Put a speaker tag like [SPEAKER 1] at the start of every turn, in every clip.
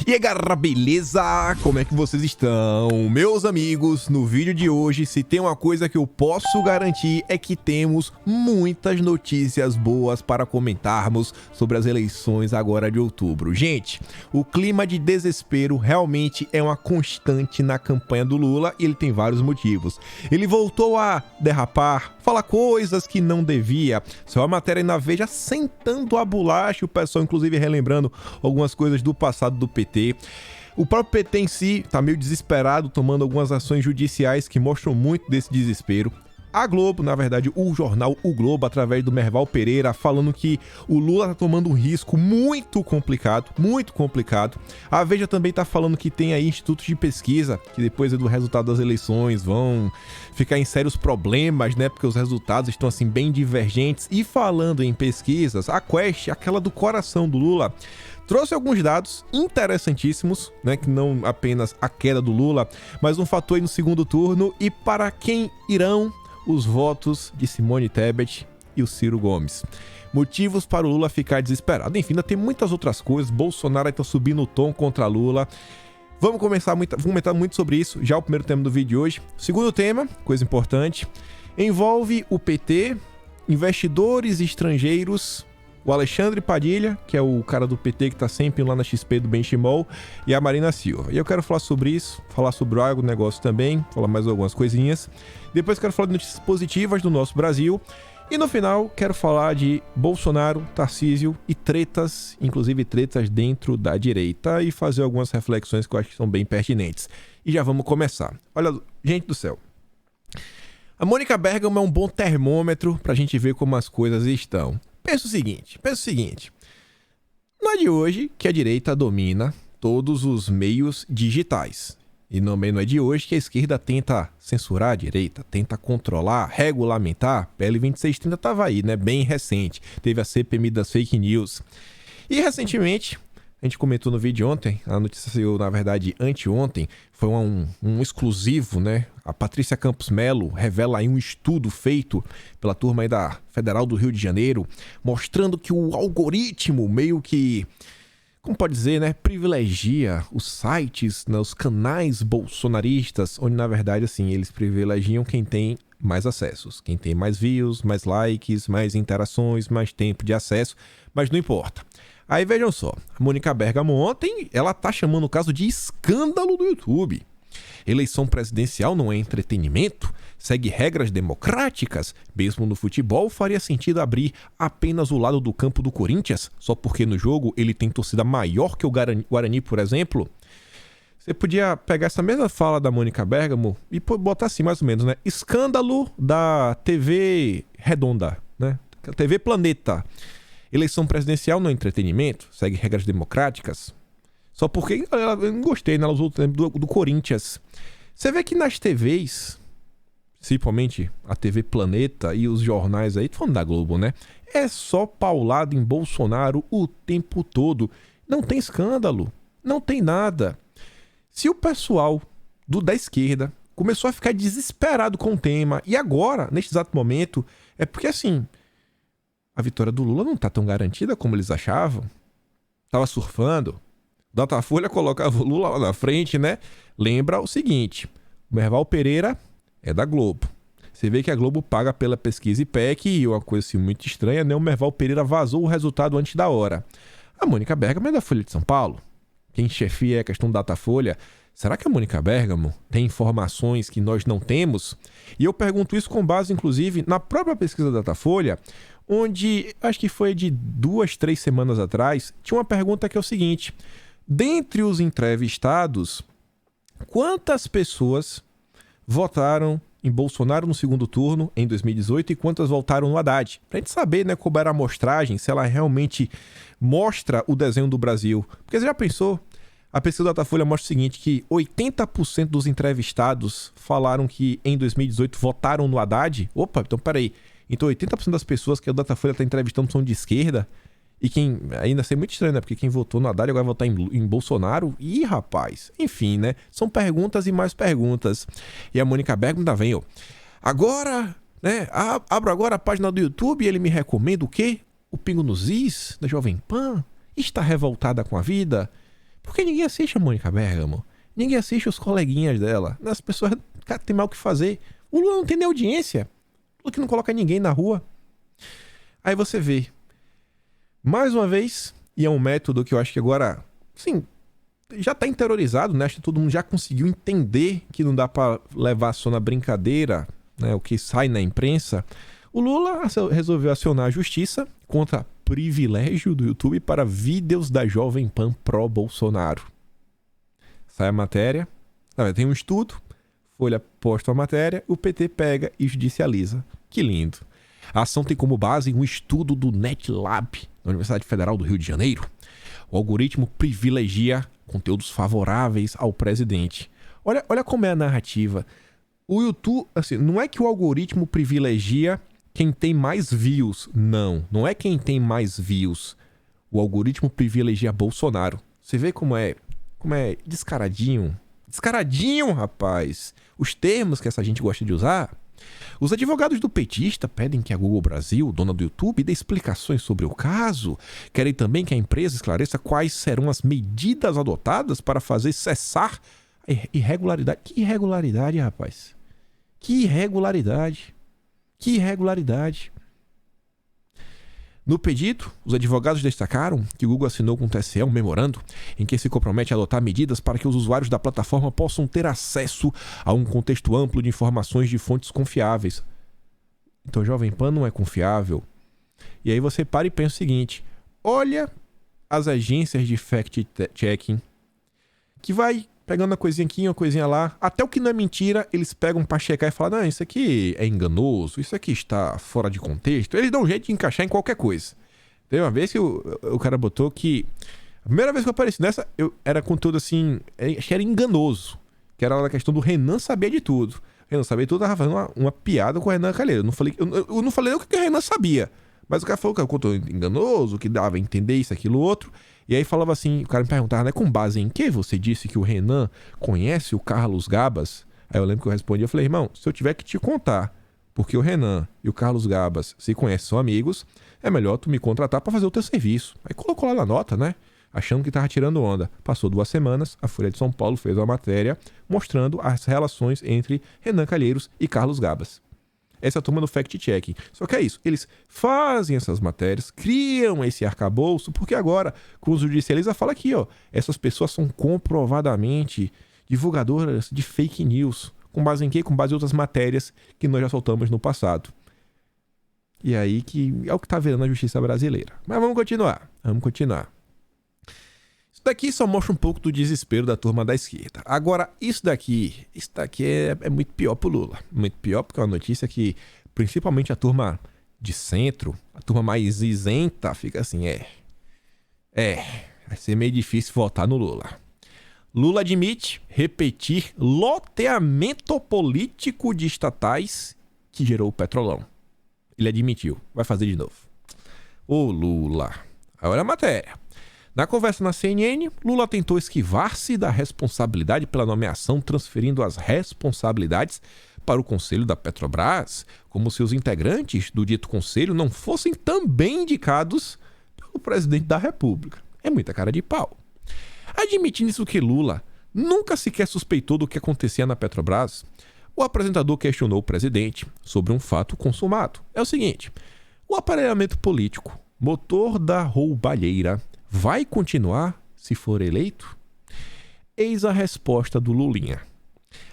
[SPEAKER 1] E aí galera, beleza? Como é que vocês estão? Meus amigos, no vídeo de hoje, se tem uma coisa que eu posso garantir é que temos muitas notícias boas para comentarmos sobre as eleições agora de outubro. Gente, o clima de desespero realmente é uma constante na campanha do Lula e ele tem vários motivos. Ele voltou a derrapar, falar coisas que não devia. Só a matéria na Veja sentando a bolacha, o pessoal inclusive relembrando algumas coisas do passado do PT. O próprio PT em si tá meio desesperado, tomando algumas ações judiciais que mostram muito desse desespero. A Globo, na verdade, o jornal O Globo, através do Merval Pereira, falando que o Lula tá tomando um risco muito complicado, muito complicado. A Veja também tá falando que tem aí institutos de pesquisa, que depois do resultado das eleições vão ficar em sérios problemas, né? Porque os resultados estão, assim, bem divergentes. E falando em pesquisas, a Quest, aquela do coração do Lula, trouxe alguns dados interessantíssimos, né? Que não apenas a queda do Lula, mas um fator aí no segundo turno e para quem irão os votos de Simone Tebet e o Ciro Gomes. Motivos para o Lula ficar desesperado. Enfim, ainda tem muitas outras coisas. Bolsonaro está subindo o tom contra Lula. Vamos comentar muito sobre isso. Já o primeiro tema do vídeo de hoje. Segundo tema, coisa importante, envolve o PT, investidores estrangeiros, o Alexandre Padilha, que é o cara do PT que tá sempre lá na XP do Benchimol, e a Marina Silva. E eu quero falar sobre isso, falar sobre o agronegócio também, falar mais algumas coisinhas. Depois quero falar de notícias positivas do nosso Brasil. E no final quero falar de Bolsonaro, Tarcísio e tretas, inclusive tretas dentro da direita, e fazer algumas reflexões que eu acho que são bem pertinentes. E já vamos começar. Olha, gente do céu. A Mônica Bergamo é um bom termômetro pra gente ver como as coisas estão. Pensa o seguinte, não é de hoje que a direita domina todos os meios digitais. E também não é de hoje que a esquerda tenta censurar a direita, tenta controlar, regulamentar. PL 2630 estava aí, né? Bem recente. Teve a CPMI das fake news. E recentemente, a gente comentou no vídeo ontem, a notícia saiu, na verdade, anteontem, foi um exclusivo, né? A Patrícia Campos Melo revela aí um estudo feito pela turma aí da Federal do Rio de Janeiro, mostrando que o algoritmo meio que, como pode dizer, né, privilegia os sites, né, os canais bolsonaristas, onde na verdade, assim, eles privilegiam quem tem mais acessos, quem tem mais views, mais likes, mais interações, mais tempo de acesso, mas não importa. Aí vejam só, a Mônica Bergamo ontem, ela tá chamando o caso de escândalo do YouTube. Eleição presidencial não é entretenimento, segue regras democráticas. Mesmo no futebol, faria sentido abrir apenas o lado do campo do Corinthians, só porque no jogo ele tem torcida maior que o Guarani, por exemplo. Você podia pegar essa mesma fala da Mônica Bergamo e botar assim, mais ou menos, né? Escândalo da TV Redonda, né? TV Planeta. Eleição presidencial não é entretenimento, segue regras democráticas. Só porque eu não gostei, né? Ela usou o tempo do Corinthians. Você vê que nas TVs, principalmente a TV Planeta e os jornais aí, tô falando da Globo, né? É só paulado em Bolsonaro o tempo todo. Não tem escândalo, não tem nada. Se o pessoal da esquerda começou a ficar desesperado com o tema, e agora, neste exato momento, é porque assim, a vitória do Lula não tá tão garantida como eles achavam. Tava surfando. Datafolha colocava o Lula lá na frente, né? Lembra o seguinte, o Merval Pereira é da Globo. Você vê que a Globo paga pela pesquisa IPEC e uma coisa assim muito estranha, né? O Merval Pereira vazou o resultado antes da hora. A Mônica Bergamo é da Folha de São Paulo. Quem chefia a questão da Datafolha. Será que a Mônica Bergamo tem informações que nós não temos? E eu pergunto isso com base, inclusive, na própria pesquisa da Datafolha, onde, acho que foi de 2, 3 semanas atrás, tinha uma pergunta que é o seguinte: dentre os entrevistados, quantas pessoas votaram em Bolsonaro no segundo turno em 2018 e quantas votaram no Haddad? Pra gente saber, né, como era a amostragem, se ela realmente mostra o desenho do Brasil. Porque você já pensou? A pesquisa da Datafolha mostra o seguinte, que 80% dos entrevistados falaram que em 2018 votaram no Haddad. Opa, então peraí. Então 80% das pessoas que a Datafolha está entrevistando são de esquerda. E quem, ainda ser muito estranho, né? Porque quem votou no Haddad agora vai votar em Bolsonaro. Ih, rapaz. Enfim, né? São perguntas e mais perguntas. E a Mônica Bergamo ainda vem, ó. Agora, né? Abro agora a página do YouTube e ele me recomenda o quê? O Pingo nos Is, da Jovem Pan. Está revoltada com a vida? Porque ninguém assiste a Mônica Bergamo. Ninguém assiste os coleguinhas dela. As pessoas, cara, tem mal o que fazer. O Lula não tem nem audiência. O Lula que não coloca ninguém na rua. Aí você vê. Mais uma vez, e é um método que eu acho que agora, sim, já tá interiorizado, né? Acho que todo mundo já conseguiu entender que não dá pra levar só na brincadeira, né? O que sai na imprensa. O Lula resolveu acionar a justiça contra privilégio do YouTube para vídeos da Jovem Pan pró-Bolsonaro. Sai a matéria, tem um estudo, Folha posta a matéria, o PT pega e judicializa. Que lindo. A ação tem como base um estudo do NetLab, da Universidade Federal do Rio de Janeiro. O algoritmo privilegia conteúdos favoráveis ao presidente. Olha como é a narrativa. O YouTube, assim, não é que o algoritmo privilegia quem tem mais views. Não é quem tem mais views. O algoritmo privilegia Bolsonaro. Você vê como é descaradinho. Descaradinho, rapaz. Os termos que essa gente gosta de usar. Os advogados do petista pedem que a Google Brasil, dona do YouTube, dê explicações sobre o caso. Querem também que a empresa esclareça quais serão as medidas adotadas para fazer cessar a irregularidade. Que irregularidade, rapaz? Que irregularidade. Que irregularidade. No pedido, os advogados destacaram que o Google assinou com o TSE um memorando em que se compromete a adotar medidas para que os usuários da plataforma possam ter acesso a um contexto amplo de informações de fontes confiáveis. Então, Jovem Pan não é confiável. E aí você para e pensa o seguinte: olha as agências de fact-checking que vai pegando uma coisinha aqui, uma coisinha lá, até o que não é mentira, eles pegam pra checar e falam: não, isso aqui é enganoso, isso aqui está fora de contexto. Eles dão um jeito de encaixar em qualquer coisa. Teve uma vez que o cara botou que... A primeira vez que eu apareci nessa, era conteúdo assim, acho que era enganoso, que era a questão do Renan saber de tudo. O Renan sabia de tudo, tava fazendo uma piada com o Renan Calheiros. Eu não falei o que o Renan sabia, mas o cara falou que era um conteúdo enganoso, que dava a entender isso, aquilo, outro. E aí falava assim, o cara me perguntava, né, com base em que você disse que o Renan conhece o Carlos Gabas? Aí eu lembro que eu respondi, eu falei: irmão, se eu tiver que te contar porque o Renan e o Carlos Gabas se conhecem, são amigos, é melhor tu me contratar pra fazer o teu serviço. Aí colocou lá na nota, né, achando que tava tirando onda. Passou 2 semanas, a Folha de São Paulo fez uma matéria mostrando as relações entre Renan Calheiros e Carlos Gabas. Essa é a turma do fact-checking. Só que é isso, eles fazem essas matérias, criam esse arcabouço, porque agora, com os judicialistas, fala aqui, ó, essas pessoas são comprovadamente divulgadoras de fake news. Com base em quê? Com base em outras matérias que nós já soltamos no passado. E aí que é o que tá vendo na justiça brasileira. Mas vamos continuar. Isso daqui só mostra um pouco do desespero da turma da esquerda. Agora, isso daqui é muito pior pro Lula. Muito pior porque é uma notícia que, principalmente a turma de centro, a turma mais isenta, fica assim, vai ser meio difícil votar no Lula. Lula admite repetir loteamento político de estatais que gerou o Petrolão. Ele admitiu, vai fazer de novo. Ô Lula. Olha a matéria. Na conversa na CNN, Lula tentou esquivar-se da responsabilidade pela nomeação, transferindo as responsabilidades para o conselho da Petrobras, como se os integrantes do dito conselho não fossem também indicados pelo presidente da República. É muita cara de pau. Admitindo isso que Lula nunca sequer suspeitou do que acontecia na Petrobras, o apresentador questionou o presidente sobre um fato consumado. É o seguinte: o aparelhamento político, motor da roubalheira, vai continuar se for eleito? Eis a resposta do Lulinha.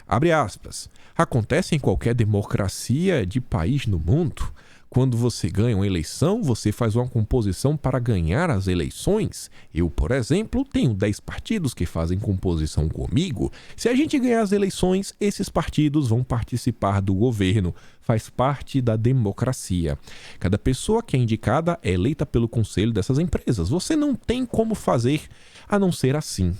[SPEAKER 1] Abre aspas. Acontece em qualquer democracia de país no mundo. Quando você ganha uma eleição, você faz uma composição para ganhar as eleições. Eu, por exemplo, tenho 10 partidos que fazem composição comigo. Se a gente ganhar as eleições, esses partidos vão participar do governo. Faz parte da democracia. Cada pessoa que é indicada é eleita pelo conselho dessas empresas. Você não tem como fazer a não ser assim.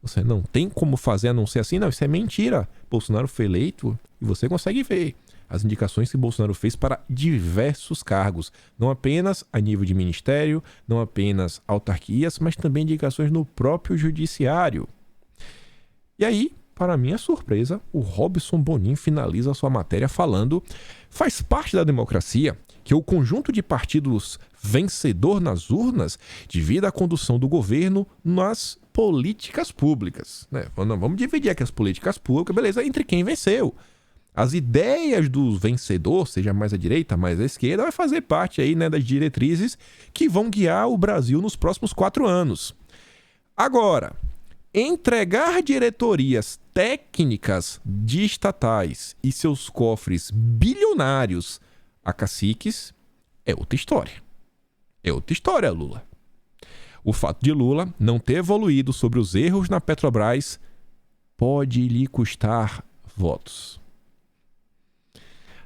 [SPEAKER 1] Você não tem como fazer a não ser assim? Não, isso é mentira. Bolsonaro foi eleito e você consegue ver as indicações que Bolsonaro fez para diversos cargos, não apenas a nível de ministério, não apenas autarquias, mas também indicações no próprio judiciário. E aí, para minha surpresa, o Robson Bonin finaliza sua matéria falando: faz parte da democracia que o conjunto de partidos vencedor nas urnas divida a condução do governo nas políticas públicas, né? Não, vamos dividir aqui as políticas públicas, beleza, entre quem venceu. As ideias do vencedor, seja mais à direita, mais à esquerda, vai fazer parte aí, né, das diretrizes que vão guiar o Brasil nos próximos 4 anos. Agora, entregar diretorias técnicas de estatais e seus cofres bilionários a caciques é outra história. É outra história, Lula. O fato de Lula não ter evoluído sobre os erros na Petrobras pode lhe custar votos.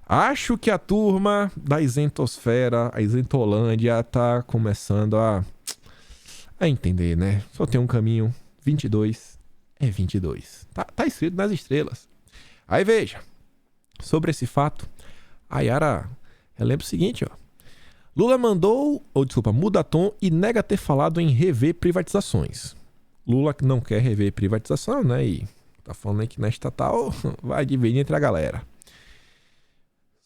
[SPEAKER 1] Acho que a turma da isentosfera, a isentolândia, tá começando a entender, né? Só tem um caminho, 22 é 22. Tá escrito nas estrelas. Aí veja, sobre esse fato, a Yara relembra o seguinte, ó. Lula muda tom e nega ter falado em rever privatizações. Lula não quer rever privatização, né? E tá falando aí que na estatal vai dividir entre a galera.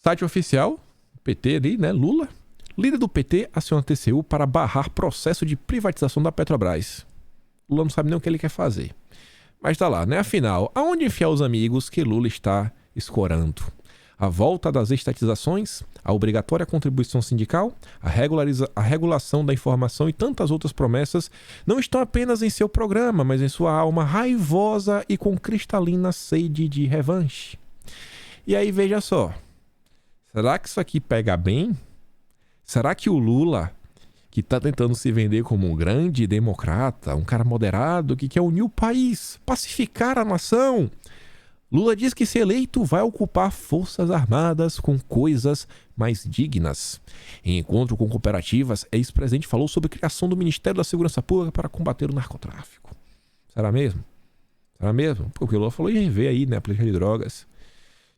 [SPEAKER 1] Site oficial, PT ali, né? Lula. Líder do PT aciona a TCU para barrar processo de privatização da Petrobras. Lula não sabe nem o que ele quer fazer. Mas tá lá, né? Afinal, aonde enfiar os amigos que Lula está escorando? A volta das estatizações, a obrigatória contribuição sindical, a regulação da informação e tantas outras promessas não estão apenas em seu programa, mas em sua alma raivosa e com cristalina sede de revanche. E aí veja só, será que isso aqui pega bem? Será que o Lula, que está tentando se vender como um grande democrata, um cara moderado, que quer unir o país, pacificar a nação, Lula diz que se eleito vai ocupar forças armadas com coisas mais dignas. Em encontro com cooperativas, ex-presidente falou sobre a criação do Ministério da Segurança Pública para combater o narcotráfico. Será mesmo? Será mesmo? Porque o Lula falou em rever aí, né, a política de drogas.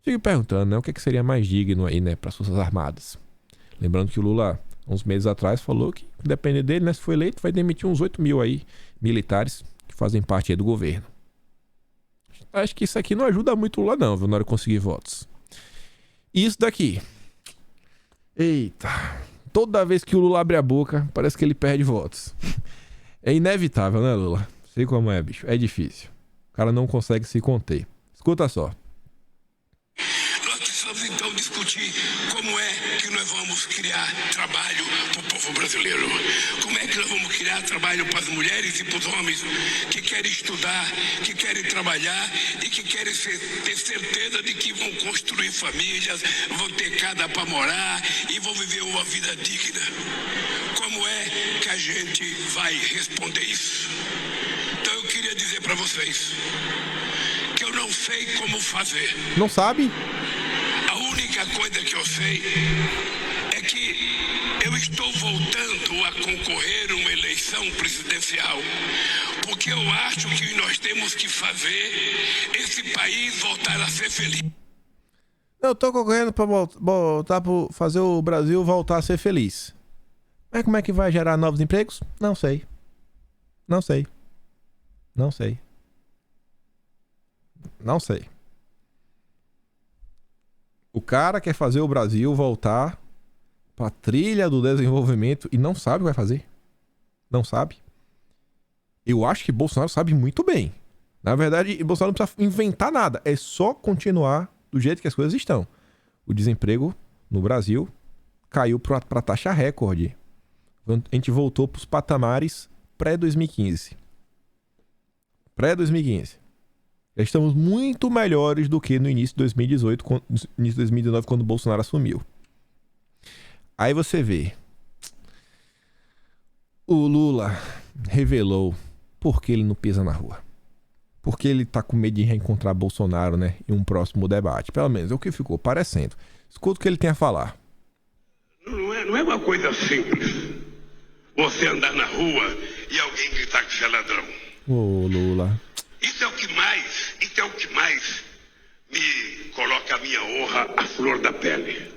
[SPEAKER 1] Fico perguntando, né, o que seria mais digno aí, né, para as forças armadas. Lembrando que o Lula, uns meses atrás, falou que, dependendo dele, né, se for eleito, vai demitir uns 8 mil aí, militares que fazem parte aí do governo. Acho que isso aqui não ajuda muito o Lula não, viu, na hora de conseguir votos. E isso daqui. Eita. Toda vez que o Lula abre a boca, parece que ele perde votos. É inevitável, né, Lula? Sei como é, bicho. É difícil. O cara não consegue se conter. Escuta só.
[SPEAKER 2] Nós precisamos então discutir como é que nós vamos criar trabalho para o povo brasileiro. Como é que nós vamos criar trabalho para as mulheres e para os homens que querem estudar, que querem trabalhar e que querem ter certeza de que vão construir famílias, vão ter casa para morar e vão viver uma vida digna. Como é que a gente vai responder isso? Então eu queria dizer para vocês que eu não sei como fazer.
[SPEAKER 1] Não sabe?
[SPEAKER 2] A única coisa que eu sei é que eu estou voltando a concorrer uma eleição presidencial, porque eu acho que nós temos que fazer esse país voltar a ser feliz.
[SPEAKER 1] Eu tô concorrendo para voltar para fazer o Brasil voltar a ser feliz. Mas como é que vai gerar novos empregos? Não sei. Não sei. Não sei. Não sei. O cara quer fazer o Brasil voltar pra trilha do desenvolvimento e não sabe o que vai fazer. Não sabe. Eu acho que Bolsonaro sabe muito bem. Na verdade, Bolsonaro não precisa inventar nada. É só continuar do jeito que as coisas estão. O desemprego no Brasil caiu pra taxa recorde. A gente voltou pros patamares pré-2015. Pré-2015. Já estamos muito melhores do que no início de 2018, início de 2019, quando o Bolsonaro assumiu. Aí você vê. O Lula revelou por que ele não pisa na rua. Porque ele tá com medo de reencontrar Bolsonaro, né, em um próximo debate. Pelo menos é o que ficou parecendo. Escuta o que ele tem a falar.
[SPEAKER 2] Não é uma coisa simples você andar na rua e alguém gritar que você é ladrão.
[SPEAKER 1] Ô, Lula.
[SPEAKER 2] Isso é o que mais me coloca a minha honra à flor da pele.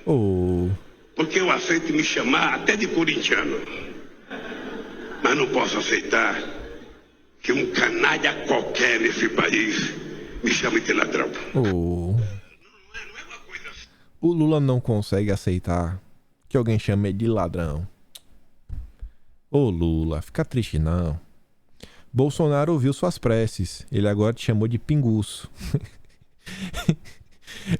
[SPEAKER 2] Porque eu aceito me chamar até de corintiano. Mas não posso aceitar que um canalha qualquer nesse país me chame de ladrão.
[SPEAKER 1] Não é uma coisa assim. O Lula não consegue aceitar que alguém chama ele de ladrão. Ô Lula, fica triste não. Bolsonaro ouviu suas preces. Ele agora te chamou de pinguço.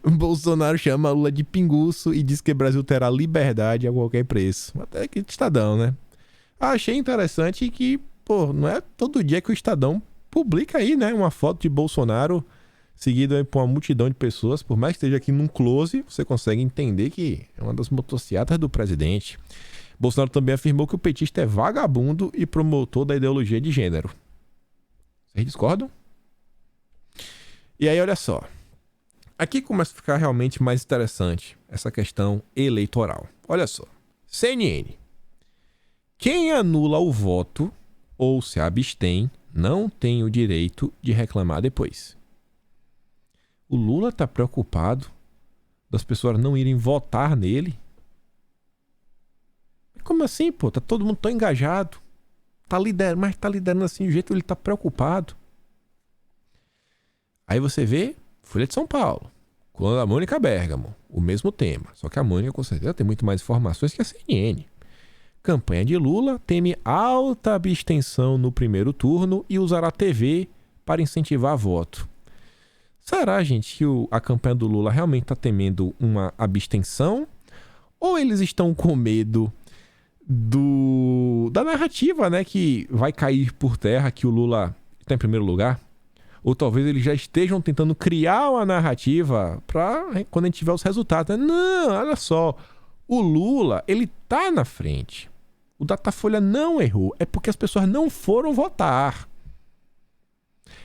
[SPEAKER 1] Bolsonaro chama Lula de pinguço e diz que o Brasil terá liberdade a qualquer preço. Até que Estadão, né? Achei interessante que, pô, não é todo dia que o Estadão publica aí, né? Uma foto de Bolsonaro seguido aí por uma multidão de pessoas. Por mais que esteja aqui num close, você consegue entender que é uma das motocicletas do presidente. Bolsonaro também afirmou que o petista é vagabundo e promotor da ideologia de gênero. Vocês discordam? E aí, olha só. Aqui começa a ficar realmente mais interessante essa questão eleitoral. Olha só. CNN. Quem anula o voto ou se abstém não tem o direito de reclamar depois. O Lula está preocupado das pessoas não irem votar nele. Como assim, pô? Tá todo mundo tão engajado. Mas tá liderando assim do jeito que ele tá preocupado. Aí você vê Folha de São Paulo, coluna da Mônica Bergamo, o mesmo tema. Só que a Mônica, com certeza, tem muito mais informações que a CNN. Campanha de Lula teme alta abstenção no primeiro turno e usará a TV para incentivar voto. Será, gente, que a campanha do Lula realmente está temendo uma abstenção? Ou eles estão com medo da narrativa, né, que vai cair por terra, que o Lula está em primeiro lugar? Ou talvez eles já estejam tentando criar uma narrativa para quando a gente tiver os resultados. Não, olha só, o Lula, ele tá na frente. O Datafolha não errou, é porque as pessoas não foram votar.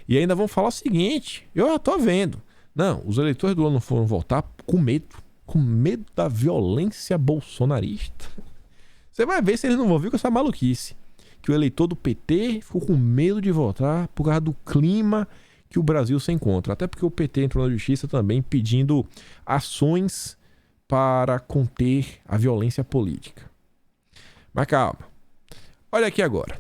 [SPEAKER 1] E ainda vão falar o seguinte, eu já tô vendo. Não, os eleitores do Lula não foram votar com medo da violência bolsonarista. Você vai ver se eles não vão vir com essa maluquice. Que o eleitor do PT ficou com medo de votar por causa do clima que o Brasil se encontra. Até porque o PT entrou na justiça também pedindo ações para conter a violência política. Mas calma. Olha aqui agora.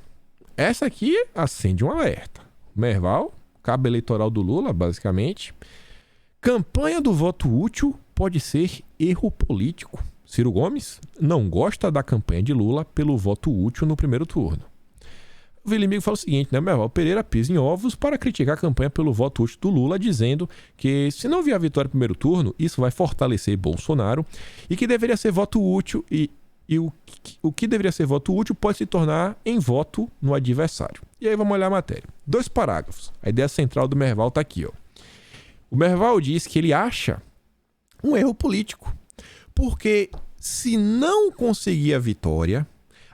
[SPEAKER 1] Essa aqui acende um alerta. Merval, cabo eleitoral do Lula, basicamente. Campanha do voto útil pode ser erro político. Ciro Gomes não gosta da campanha de Lula pelo voto útil no primeiro turno. O Vilimigo fala o seguinte, né? Merval Pereira pisa em ovos para criticar a campanha pelo voto útil do Lula, dizendo que se não vier a vitória no primeiro turno, isso vai fortalecer Bolsonaro e que deveria ser voto útil e o que deveria ser voto útil pode se tornar em voto no adversário. E aí vamos olhar a matéria. 2 parágrafos. A ideia central do Merval está aqui, ó. O Merval diz que ele acha um erro político, porque se não conseguir a vitória,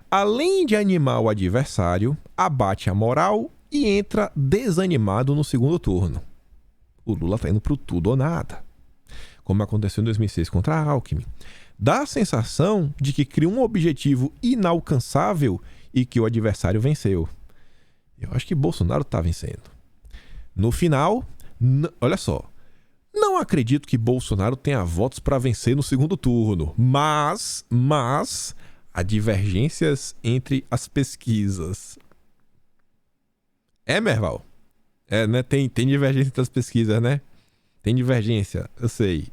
[SPEAKER 1] além de animar o adversário, abate a moral e entra desanimado no segundo turno. O Lula está indo pro tudo ou nada, como aconteceu em 2006 contra a Alckmin. Dá a sensação de que cria um objetivo inalcançável e que o adversário venceu. Eu acho que Bolsonaro está vencendo. No final, olha só, não acredito que Bolsonaro tenha votos para vencer no segundo turno, mas há divergências entre as pesquisas. Merval? Né? Tem divergência entre as pesquisas, né? Tem divergência, eu sei,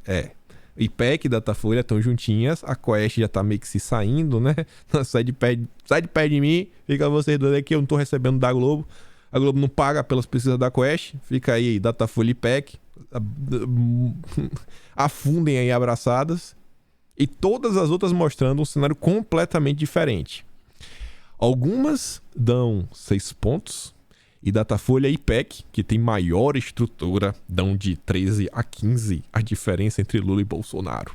[SPEAKER 1] IPEC e Datafolha estão juntinhas, a Quest já tá meio que se saindo, né? Sai de pé de mim, fica vocês dois aqui, eu não tô recebendo da Globo. A Globo não paga pelas pesquisas da Quest, fica aí Datafolha e IPEC, afundem aí abraçadas. E todas as outras mostrando um cenário completamente diferente. Algumas dão 6 pontos, e Datafolha e IPEC, que tem maior estrutura, dão de 13 a 15 a diferença entre Lula e Bolsonaro.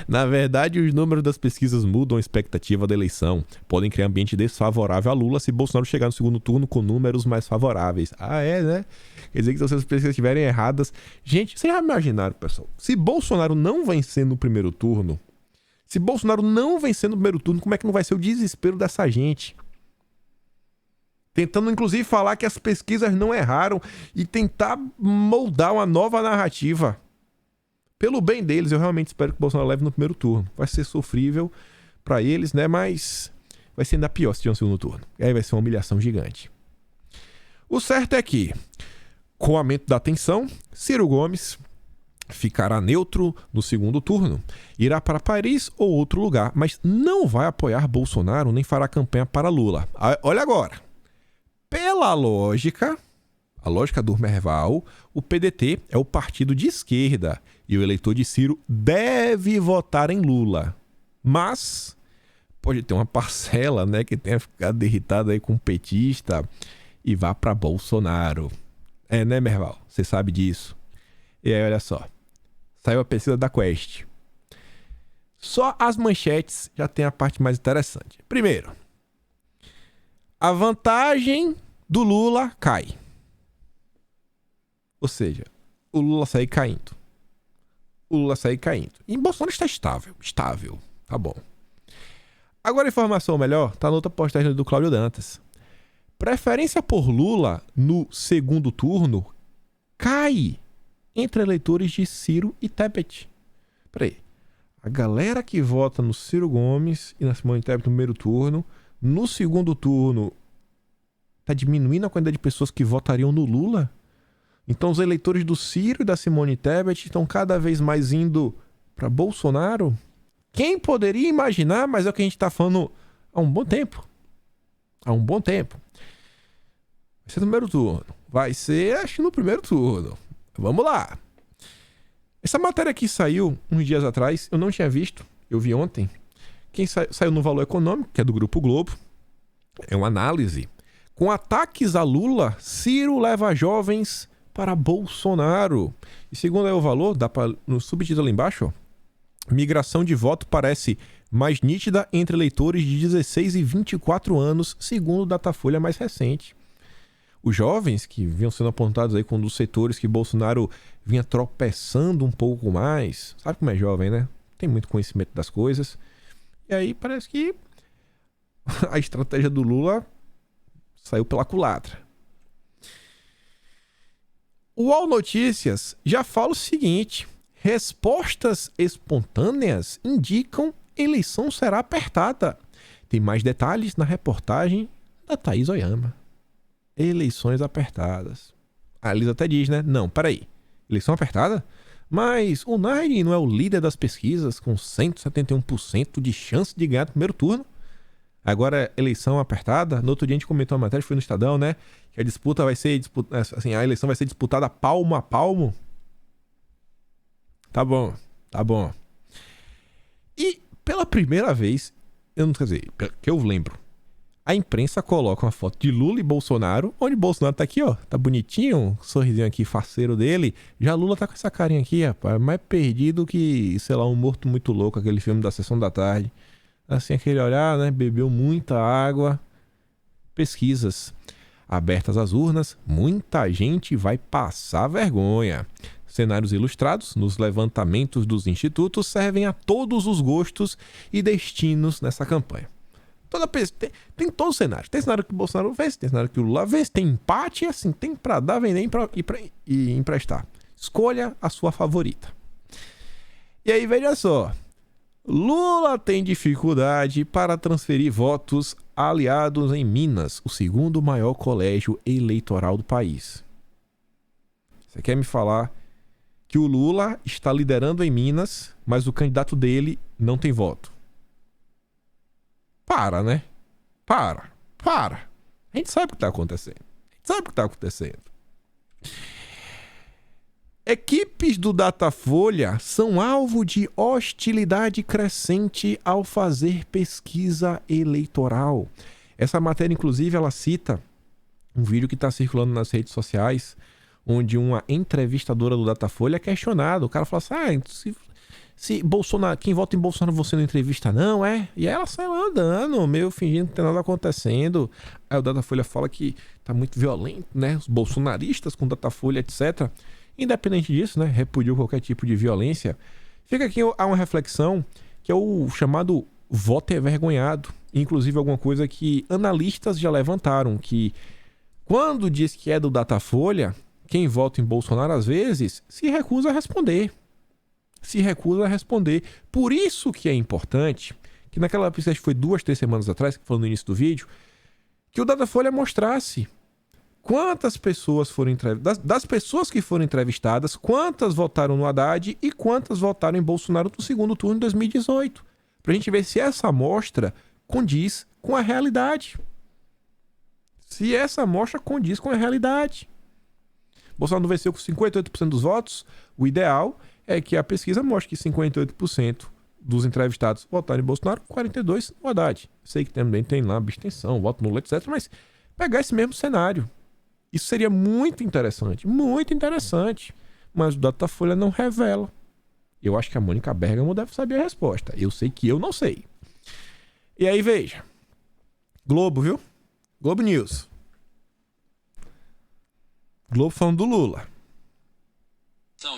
[SPEAKER 1] Na verdade, os números das pesquisas mudam a expectativa da eleição. Podem criar ambiente desfavorável a Lula se Bolsonaro chegar no segundo turno com números mais favoráveis. Né? Quer dizer que se as pesquisas estiverem erradas... Gente, vocês já imaginaram, pessoal? Se Bolsonaro não vencer no primeiro turno, como é que não vai ser o desespero dessa gente? Tentando, inclusive, falar que as pesquisas não erraram e tentar moldar uma nova narrativa. Pelo bem deles, eu realmente espero que o Bolsonaro leve no primeiro turno. Vai ser sofrível pra eles, né? Mas vai ser ainda pior se tiver um segundo turno. E aí vai ser uma humilhação gigante. O certo é que, com o aumento da tensão, Ciro Gomes ficará neutro no segundo turno, irá para Paris ou outro lugar, mas não vai apoiar Bolsonaro nem fará campanha para Lula. Olha agora, pela lógica, a lógica do Merval, o PDT é o partido de esquerda e o eleitor de Ciro deve votar em Lula. Mas pode ter uma parcela, né, que tenha ficado irritada aí com o petista e vá para Bolsonaro. É, né, Merval? Você sabe disso. E aí, olha só. Saiu a pesquisa da Quest. Só as manchetes já tem a parte mais interessante. Primeiro, a vantagem do Lula cai. Ou seja, o Lula sai caindo. O Lula sai caindo. E Bolsonaro está estável. Estável. Tá bom. Agora a informação melhor tá na outra postagem do Cláudio Dantas. Preferência por Lula no segundo turno cai entre eleitores de Ciro e Tebet. Peraí. A galera que vota no Ciro Gomes e na Simone Tebet no primeiro turno, no segundo turno, tá diminuindo a quantidade de pessoas que votariam no Lula? Então os eleitores do Ciro e da Simone Tebet estão cada vez mais indo para Bolsonaro? Quem poderia imaginar, mas é o que a gente está falando há um bom tempo. Há um bom tempo. Vai ser no primeiro turno. Vai ser, acho que no primeiro turno. Vamos lá. Essa matéria aqui saiu uns dias atrás. Eu não tinha visto. Eu vi ontem. Quem saiu no Valor Econômico, que é do Grupo Globo. É uma análise. Com ataques a Lula, Ciro leva jovens para Bolsonaro. E segundo aí o Valor, dá para no subtítulo ali embaixo, ó. Migração de voto parece mais nítida entre eleitores de 16 e 24 anos, segundo o Datafolha mais recente. Os jovens que vinham sendo apontados aí como um dos setores que Bolsonaro vinha tropeçando um pouco mais. Sabe como é jovem, né? Tem muito conhecimento das coisas. E aí parece que a estratégia do Lula saiu pela culatra. O UOL Notícias já fala o seguinte: respostas espontâneas indicam eleição será apertada. Tem mais detalhes na reportagem da Thaís Oyama. Eleições apertadas. A Elisa até diz, né? Não, peraí. Eleição apertada? Mas o Nair não é o líder das pesquisas com 171% de chance de ganhar no primeiro turno? Agora, eleição apertada? No outro dia a gente comentou uma matéria, foi no Estadão, né? Que a disputa vai ser... assim, a eleição vai ser disputada palmo a palmo. Tá bom, tá bom. E pela primeira vez, quer dizer, que eu lembro, a imprensa coloca uma foto de Lula e Bolsonaro, onde Bolsonaro tá aqui, ó, tá bonitinho, um sorrisinho aqui, faceiro dele. Já Lula tá com essa carinha aqui, rapaz, mais perdido que, sei lá, um morto muito louco, aquele filme da Sessão da Tarde. Assim, aquele olhar, né, bebeu muita água. Pesquisas abertas às urnas, muita gente vai passar vergonha. Cenários ilustrados nos levantamentos dos institutos servem a todos os gostos e destinos nessa campanha. Tem todos os cenários. Tem cenário que o Bolsonaro vence, tem cenário que o Lula vence, tem empate, assim, tem para dar, vender e emprestar. Escolha a sua favorita. E aí, veja só. Lula tem dificuldade para transferir votos aliados em Minas, o segundo maior colégio eleitoral do país. Você quer me falar que o Lula está liderando em Minas, mas o candidato dele não tem voto? Para, né? Para. A gente sabe o que está acontecendo. Equipes do Datafolha são alvo de hostilidade crescente ao fazer pesquisa eleitoral. Essa matéria, inclusive, ela cita um vídeo que está circulando nas redes sociais, onde uma entrevistadora do Datafolha é questionada. O cara fala assim, se Bolsonaro, quem vota em Bolsonaro você não entrevista não, é? E ela sai lá andando, meio fingindo que não tem nada acontecendo. Aí o Datafolha fala que tá muito violento, né? Os bolsonaristas com Datafolha, etc. Independente disso, né? Repudiou qualquer tipo de violência. Fica aqui uma reflexão que é o chamado voto envergonhado. Inclusive alguma coisa que analistas já levantaram, que quando diz que é do Datafolha, quem vota em Bolsonaro às vezes se recusa a responder. Por isso que é importante que naquela pesquisa que foi 2-3 semanas atrás, que foi no início do vídeo, que o Datafolha mostrasse quantas pessoas foram entrevistadas, das pessoas que foram entrevistadas, quantas votaram no Haddad e quantas votaram em Bolsonaro no segundo turno de 2018. Pra gente ver se essa amostra condiz com a realidade. Se essa amostra condiz com a realidade. Bolsonaro venceu com 58% dos votos. O ideal é que a pesquisa mostre que 58% dos entrevistados votaram em Bolsonaro, 42% no Haddad. Sei que também tem lá abstenção, voto nulo, etc. Mas pegar esse mesmo cenário. Isso seria muito interessante. Muito interessante. Mas o Datafolha não revela. Eu acho que a Mônica Bergamo deve saber a resposta. Eu sei que eu não sei. E aí, veja. Globo, viu? Globo News. Globo falando do Lula.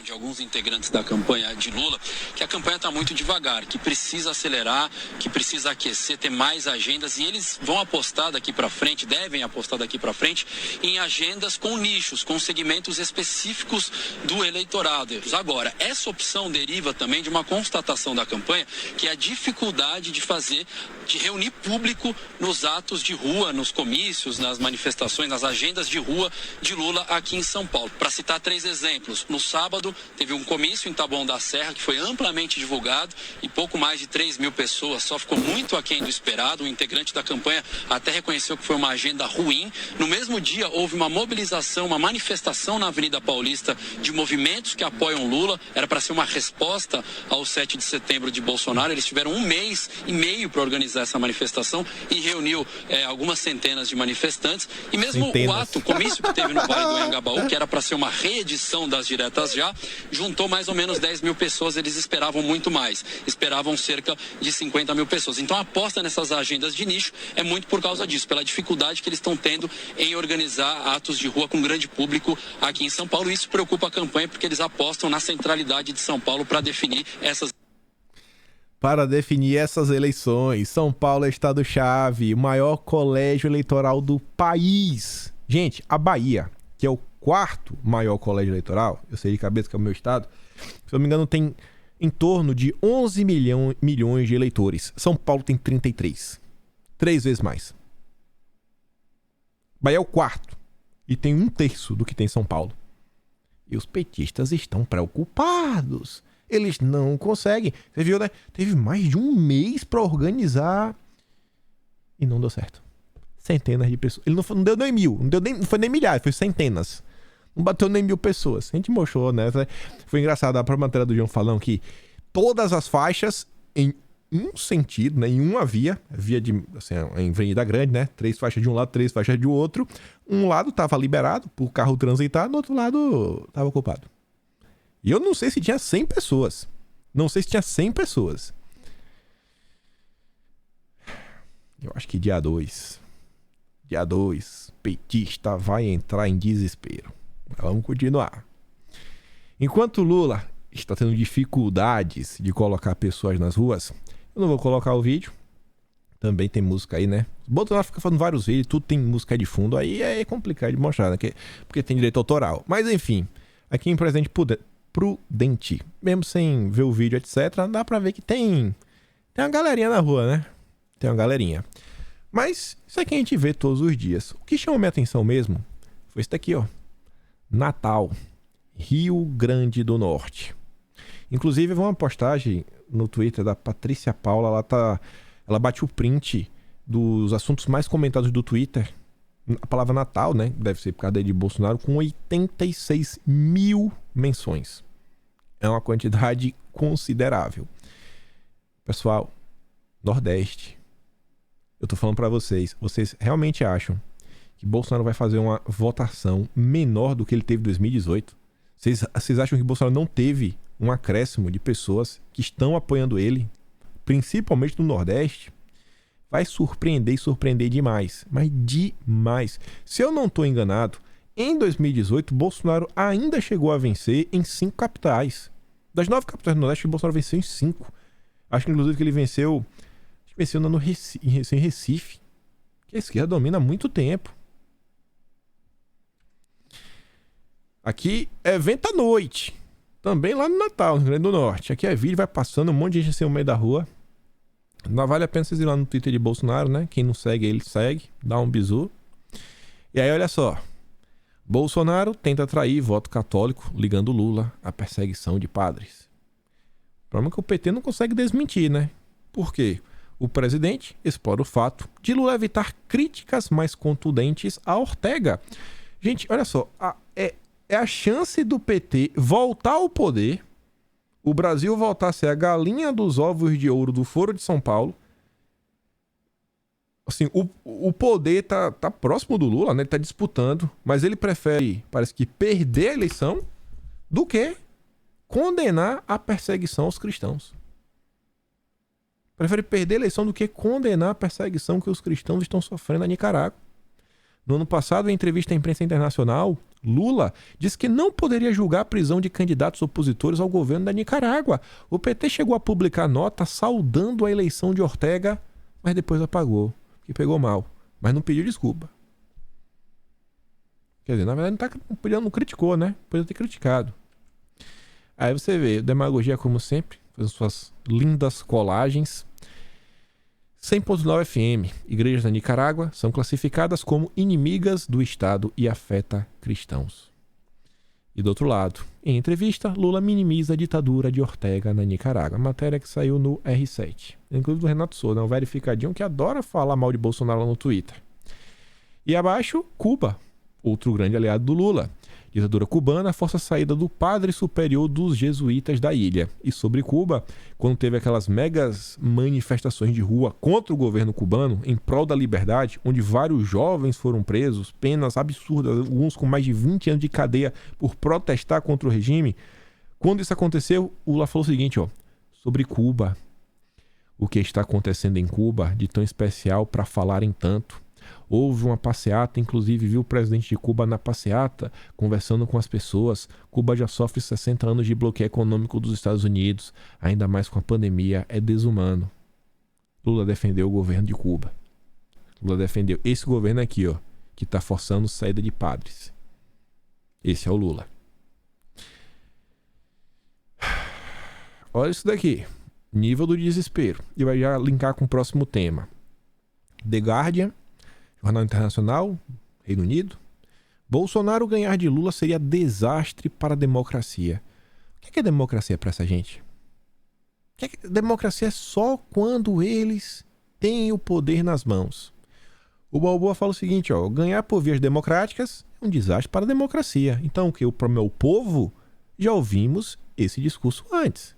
[SPEAKER 3] De alguns integrantes da campanha de Lula, que a campanha está muito devagar, que precisa acelerar, que precisa aquecer, ter mais agendas, e eles vão apostar daqui para frente, devem apostar daqui para frente, em agendas com nichos, com segmentos específicos do eleitorado. Agora, essa opção deriva também de uma constatação da campanha, que é a dificuldade de reunir público nos atos de rua, nos comícios, nas manifestações, nas agendas de rua de Lula aqui em São Paulo. Para citar 3 exemplos, no sábado teve um comício em Taboão da Serra que foi amplamente divulgado e pouco mais de 3 mil pessoas, só ficou muito aquém do esperado. O integrante da campanha até reconheceu que foi uma agenda ruim. No mesmo dia houve uma mobilização, uma manifestação na Avenida Paulista de movimentos que apoiam Lula. Era para ser uma resposta ao 7 de setembro de Bolsonaro. Eles tiveram 1 mês e meio para organizar essa manifestação e reuniu algumas centenas de manifestantes. E mesmo o comício que teve no Vale do Anhangabaú, que era para ser uma reedição das diretas já, juntou mais ou menos 10 mil pessoas. Eles esperavam muito mais, esperavam cerca de 50 mil pessoas. Então a aposta nessas agendas de nicho é muito por causa disso, pela dificuldade que eles estão tendo em organizar atos de rua com grande público aqui em São Paulo. Isso preocupa a campanha, porque eles apostam na centralidade de São Paulo para definir essas
[SPEAKER 1] eleições. São Paulo é estado-chave, o maior colégio eleitoral do país. Gente, a Bahia, que é o 4º maior colégio eleitoral, eu sei de cabeça que é o meu estado, se eu não me engano tem em torno de 11 milhões de eleitores. São Paulo tem 33. 3 vezes mais. Bahia é o 4º e tem 1/3 do que tem São Paulo. E os petistas estão preocupados. Eles não conseguem. Você viu, né? Teve mais de 1 mês para organizar e não deu certo. Centenas de pessoas. Ele não deu nem 1.000, não foi nem milhares, foi centenas. Não bateu nem 1.000 pessoas. A gente mostrou, né? Foi engraçado a própria matéria do João falando que todas as faixas em um sentido, né? Em uma via de, assim, em Avenida Grande, né? 3 faixas de um lado, 3 faixas de outro. Um lado estava liberado por carro transitar, no outro lado estava ocupado. E eu não sei se tinha 100 pessoas. Eu acho que dia 2, petista vai entrar em desespero. Vamos continuar. Enquanto Lula está tendo dificuldades de colocar pessoas nas ruas, eu não vou colocar o vídeo. Também tem música aí, né? O Bolsonaro fica fazendo vários vídeos, tudo tem música de fundo. Aí é complicado de mostrar, né? Porque tem direito autoral. Mas enfim, aqui em Presidente Prudente, mesmo sem ver o vídeo, etc., dá pra ver que tem uma galerinha na rua, né? Tem uma galerinha. Mas isso aqui a gente vê todos os dias. O que chamou minha atenção mesmo foi isso daqui, ó. Natal, Rio Grande do Norte. Inclusive, uma postagem no Twitter da Patrícia Paula. Ela bate o print dos assuntos mais comentados do Twitter. A palavra Natal, né? Deve ser por causa de Bolsonaro, com 86 mil menções. É uma quantidade considerável. Pessoal, Nordeste. Eu tô falando pra vocês realmente acham que Bolsonaro vai fazer uma votação menor do que ele teve em 2018? Vocês acham que Bolsonaro não teve um acréscimo de pessoas que estão apoiando ele, principalmente no Nordeste? Vai surpreender e surpreender demais, mas demais. Se eu não tô enganado, em 2018, Bolsonaro ainda chegou a vencer em 5 capitais. Das 9 capitais do Nordeste, Bolsonaro venceu em 5. Acho que inclusive que ele venceu em Recife, que a esquerda domina há muito tempo. Aqui é evento à noite, também lá no Natal, no Rio Grande do Norte. Aqui é vídeo, vai passando um monte de gente assim no meio da rua. Não vale a pena vocês ir lá no Twitter de Bolsonaro, né? Quem não segue ele, segue, dá um bisu. E aí, olha só, Bolsonaro tenta atrair voto católico, ligando Lula à perseguição de padres. O problema é que o PT não consegue desmentir, né? Por quê? O presidente explora o fato de Lula evitar críticas mais contundentes a Ortega. Gente, olha só, é a chance do PT voltar ao poder, o Brasil voltar a ser a galinha dos ovos de ouro do Foro de São Paulo. Assim, o poder tá próximo do Lula, né? Ele tá disputando, mas ele prefere, parece que, perder a eleição do que condenar a perseguição aos cristãos. Prefere perder a eleição do que condenar a perseguição que os cristãos estão sofrendo na Nicarágua. No ano passado, em entrevista à imprensa internacional, Lula disse que não poderia julgar a prisão de candidatos opositores ao governo da Nicarágua. O PT chegou a publicar nota saudando a eleição de Ortega, mas depois apagou, que pegou mal, mas não pediu desculpa. Quer dizer, na verdade não criticou, né? Podia ter criticado. Aí você vê, demagogia como sempre, fazendo suas lindas colagens. 100.9 FM, igrejas da Nicarágua são classificadas como inimigas do Estado e afeta cristãos. E do outro lado, em entrevista, Lula minimiza a ditadura de Ortega na Nicarágua. Matéria que saiu no R7. Inclusive do Renato Souza, um verificadinho que adora falar mal de Bolsonaro lá no Twitter. E abaixo, Cuba, outro grande aliado do Lula. Ditadura cubana força a saída do padre superior dos jesuítas da ilha. E sobre Cuba, quando teve aquelas megas manifestações de rua contra o governo cubano em prol da liberdade, onde vários jovens foram presos, penas absurdas, alguns com mais de 20 anos de cadeia por protestar contra o regime, quando isso aconteceu, o Lula falou o seguinte, sobre Cuba. O que está acontecendo em Cuba de tão especial para falarem tanto? Houve uma passeata, inclusive viu o presidente de Cuba na passeata, conversando com as pessoas. Cuba já sofre 60 anos de bloqueio econômico dos Estados Unidos, ainda mais com a pandemia, é desumano. Lula defendeu o governo de Cuba. Lula defendeu esse governo aqui, que está forçando saída de padres. Esse é o Lula. Olha isso daqui, nível do desespero. E vai já linkar com o próximo tema. The Guardian, Jornal Internacional, Reino Unido. Bolsonaro ganhar de Lula seria desastre para a democracia. O que é democracia para essa gente? Democracia é só quando eles têm o poder nas mãos. O Balboa fala o seguinte, ganhar por vias democráticas é um desastre para a democracia. Então, para o meu povo, já ouvimos esse discurso antes.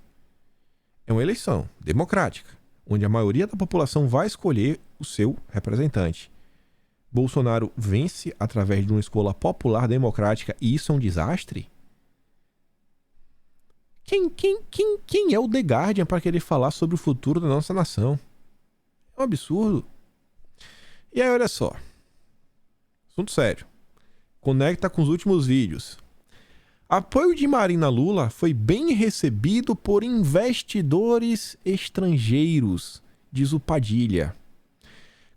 [SPEAKER 1] É uma eleição democrática, onde a maioria da população vai escolher o seu representante. Bolsonaro vence através de uma escolha popular democrática e isso é um desastre? Quem é o The Guardian para querer falar sobre o futuro da nossa nação? É um absurdo. E aí, olha só. Assunto sério. Conecta com os últimos vídeos. Apoio de Marina Lula foi bem recebido por investidores estrangeiros, diz o Padilha.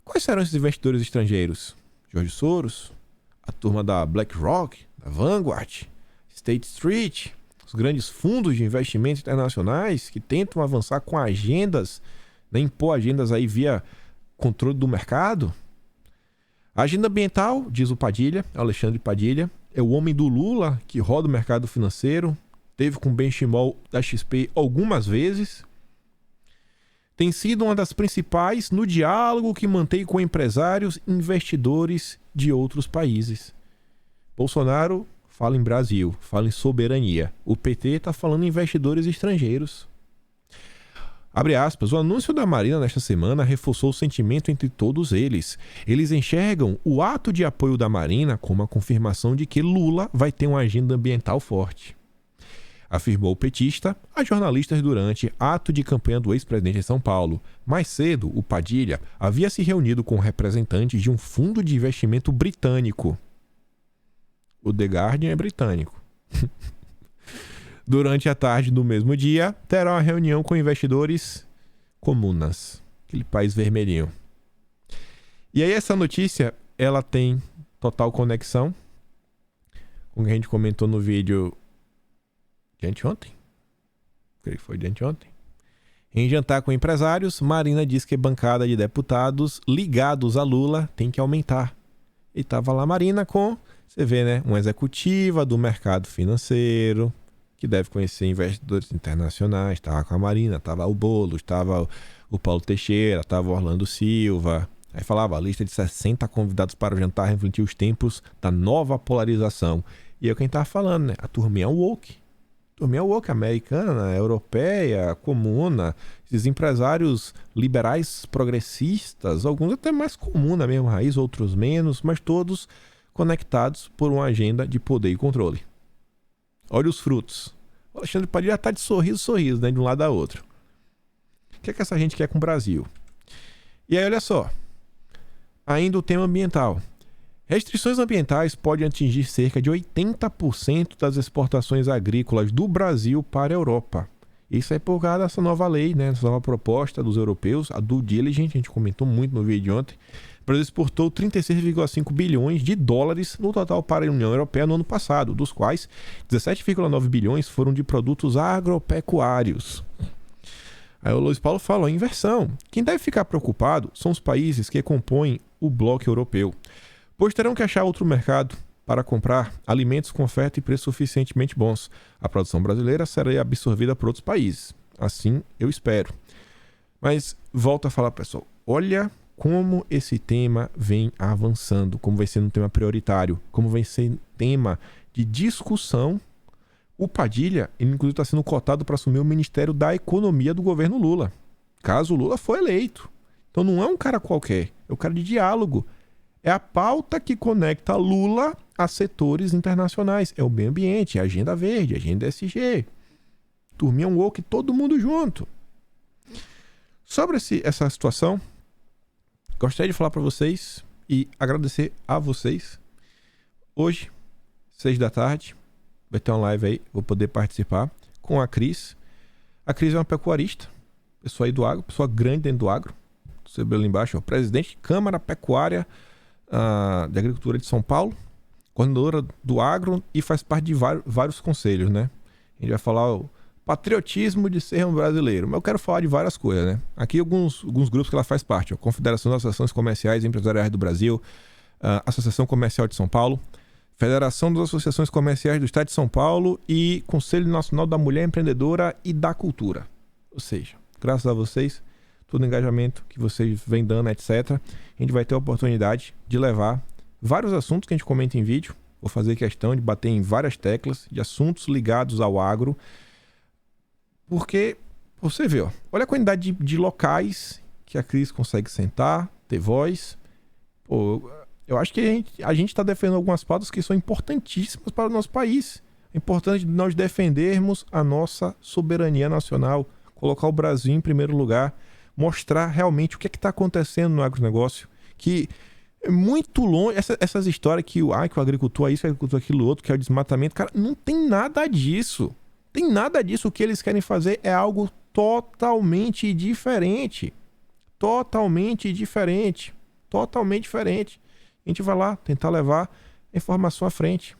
[SPEAKER 1] Quais serão esses investidores estrangeiros? George Soros, a turma da BlackRock, da Vanguard, State Street, os grandes fundos de investimentos internacionais que tentam avançar com agendas, impor agendas aí via controle do mercado. A agenda ambiental, diz o Padilha, Alexandre Padilha, é o homem do Lula que roda o mercado financeiro, teve com Benchimol da XP algumas vezes. Tem sido uma das principais no diálogo que mantém com empresários e investidores de outros países. Bolsonaro fala em Brasil, fala em soberania. O PT está falando em investidores estrangeiros. Abre aspas, o anúncio da Marina nesta semana reforçou o sentimento entre todos eles. Eles enxergam o ato de apoio da Marina como a confirmação de que Lula vai ter uma agenda ambiental forte. Afirmou o petista a jornalistas durante ato de campanha do ex-presidente em São Paulo. Mais cedo, o Padilha havia se reunido com representantes de um fundo de investimento britânico. O The Guardian é britânico. Durante a tarde do mesmo dia, terá uma reunião com investidores comunas, aquele país vermelhinho. E aí essa notícia, ela tem total conexão com o que a gente comentou no vídeo de anteontem. Creio que foi de anteontem. Em jantar com empresários, Marina diz que a bancada de deputados ligados a Lula tem que aumentar. E tava lá a Marina com, você vê, né, uma executiva do mercado financeiro, que deve conhecer investidores internacionais, tava com a Marina, tava o Boulos, tava o Paulo Teixeira, tava o Orlando Silva. Aí falava, a lista de 60 convidados para o jantar refletiu os tempos da nova polarização. E é quem tava falando, né, a turminha woke. Turminha woke americana, europeia, comuna, esses empresários liberais progressistas, alguns até mais comum na mesma raiz, outros menos, mas todos conectados por uma agenda de poder e controle. Olha os frutos. O Alexandre Padilha está de sorriso, né, de um lado a outro. O que é que essa gente quer com o Brasil? E aí, olha só. Ainda o tema ambiental. Restrições ambientais podem atingir cerca de 80% das exportações agrícolas do Brasil para a Europa. Isso é por causa dessa nova lei, né? Essa nova proposta dos europeus, a due diligence, a gente comentou muito no vídeo de ontem. O Brasil exportou 36,5 bilhões de dólares no total para a União Europeia no ano passado, dos quais 17,9 bilhões foram de produtos agropecuários. Aí o Luiz Paulo fala, inversão. Quem deve ficar preocupado são os países que compõem o bloco europeu, pois terão que achar outro mercado para comprar alimentos com oferta e preço suficientemente bons. A produção brasileira será absorvida por outros países. Assim, eu espero. Mas, volto a falar, pessoal, olha como esse tema vem avançando, como vai sendo um tema prioritário, como vai ser tema de discussão. O Padilha, ele inclusive está sendo cotado para assumir o Ministério da Economia do governo Lula, caso o Lula for eleito. Então não é um cara qualquer, é um cara de diálogo. É a pauta que conecta Lula a setores internacionais. É o meio ambiente, é a agenda verde, a agenda SG. Turminha woke, todo mundo junto. Sobre essa situação, gostaria de falar para vocês e agradecer a vocês. Hoje, 6 da tarde, vai ter uma live aí, vou poder participar com a Cris. A Cris é uma pecuarista, pessoa aí do agro, pessoa grande dentro do agro. Você vê ali embaixo, ó, presidente de Câmara Pecuária de Agricultura de São Paulo, coordenadora do agro e faz parte de vários conselhos, né? A gente vai falar o patriotismo de ser um brasileiro, mas eu quero falar de várias coisas, né? Aqui alguns grupos que ela faz parte, ó, Confederação das Associações Comerciais e Empresariais do Brasil, Associação Comercial de São Paulo, Federação das Associações Comerciais do Estado de São Paulo e Conselho Nacional da Mulher Empreendedora e da Cultura. Ou seja, graças a vocês, todo o engajamento que vocês vêm dando, etc., a gente vai ter a oportunidade de levar vários assuntos que a gente comenta em vídeo. Vou fazer questão de bater em várias teclas de assuntos ligados ao agro. Porque, você vê, ó, olha a quantidade de locais que a Cris consegue sentar, ter voz. Pô, eu acho que a gente está defendendo algumas pautas que são importantíssimas para o nosso país. É importante nós defendermos a nossa soberania nacional, colocar o Brasil em primeiro lugar, mostrar realmente o que é que está acontecendo no agronegócio, que é muito longe, essas histórias que o agricultor é isso, que o agricultor é aquilo outro, que é o desmatamento, cara, não tem nada disso. Tem nada disso. O que eles querem fazer é algo totalmente diferente. Totalmente diferente. Totalmente diferente. A gente vai lá tentar levar a informação à frente.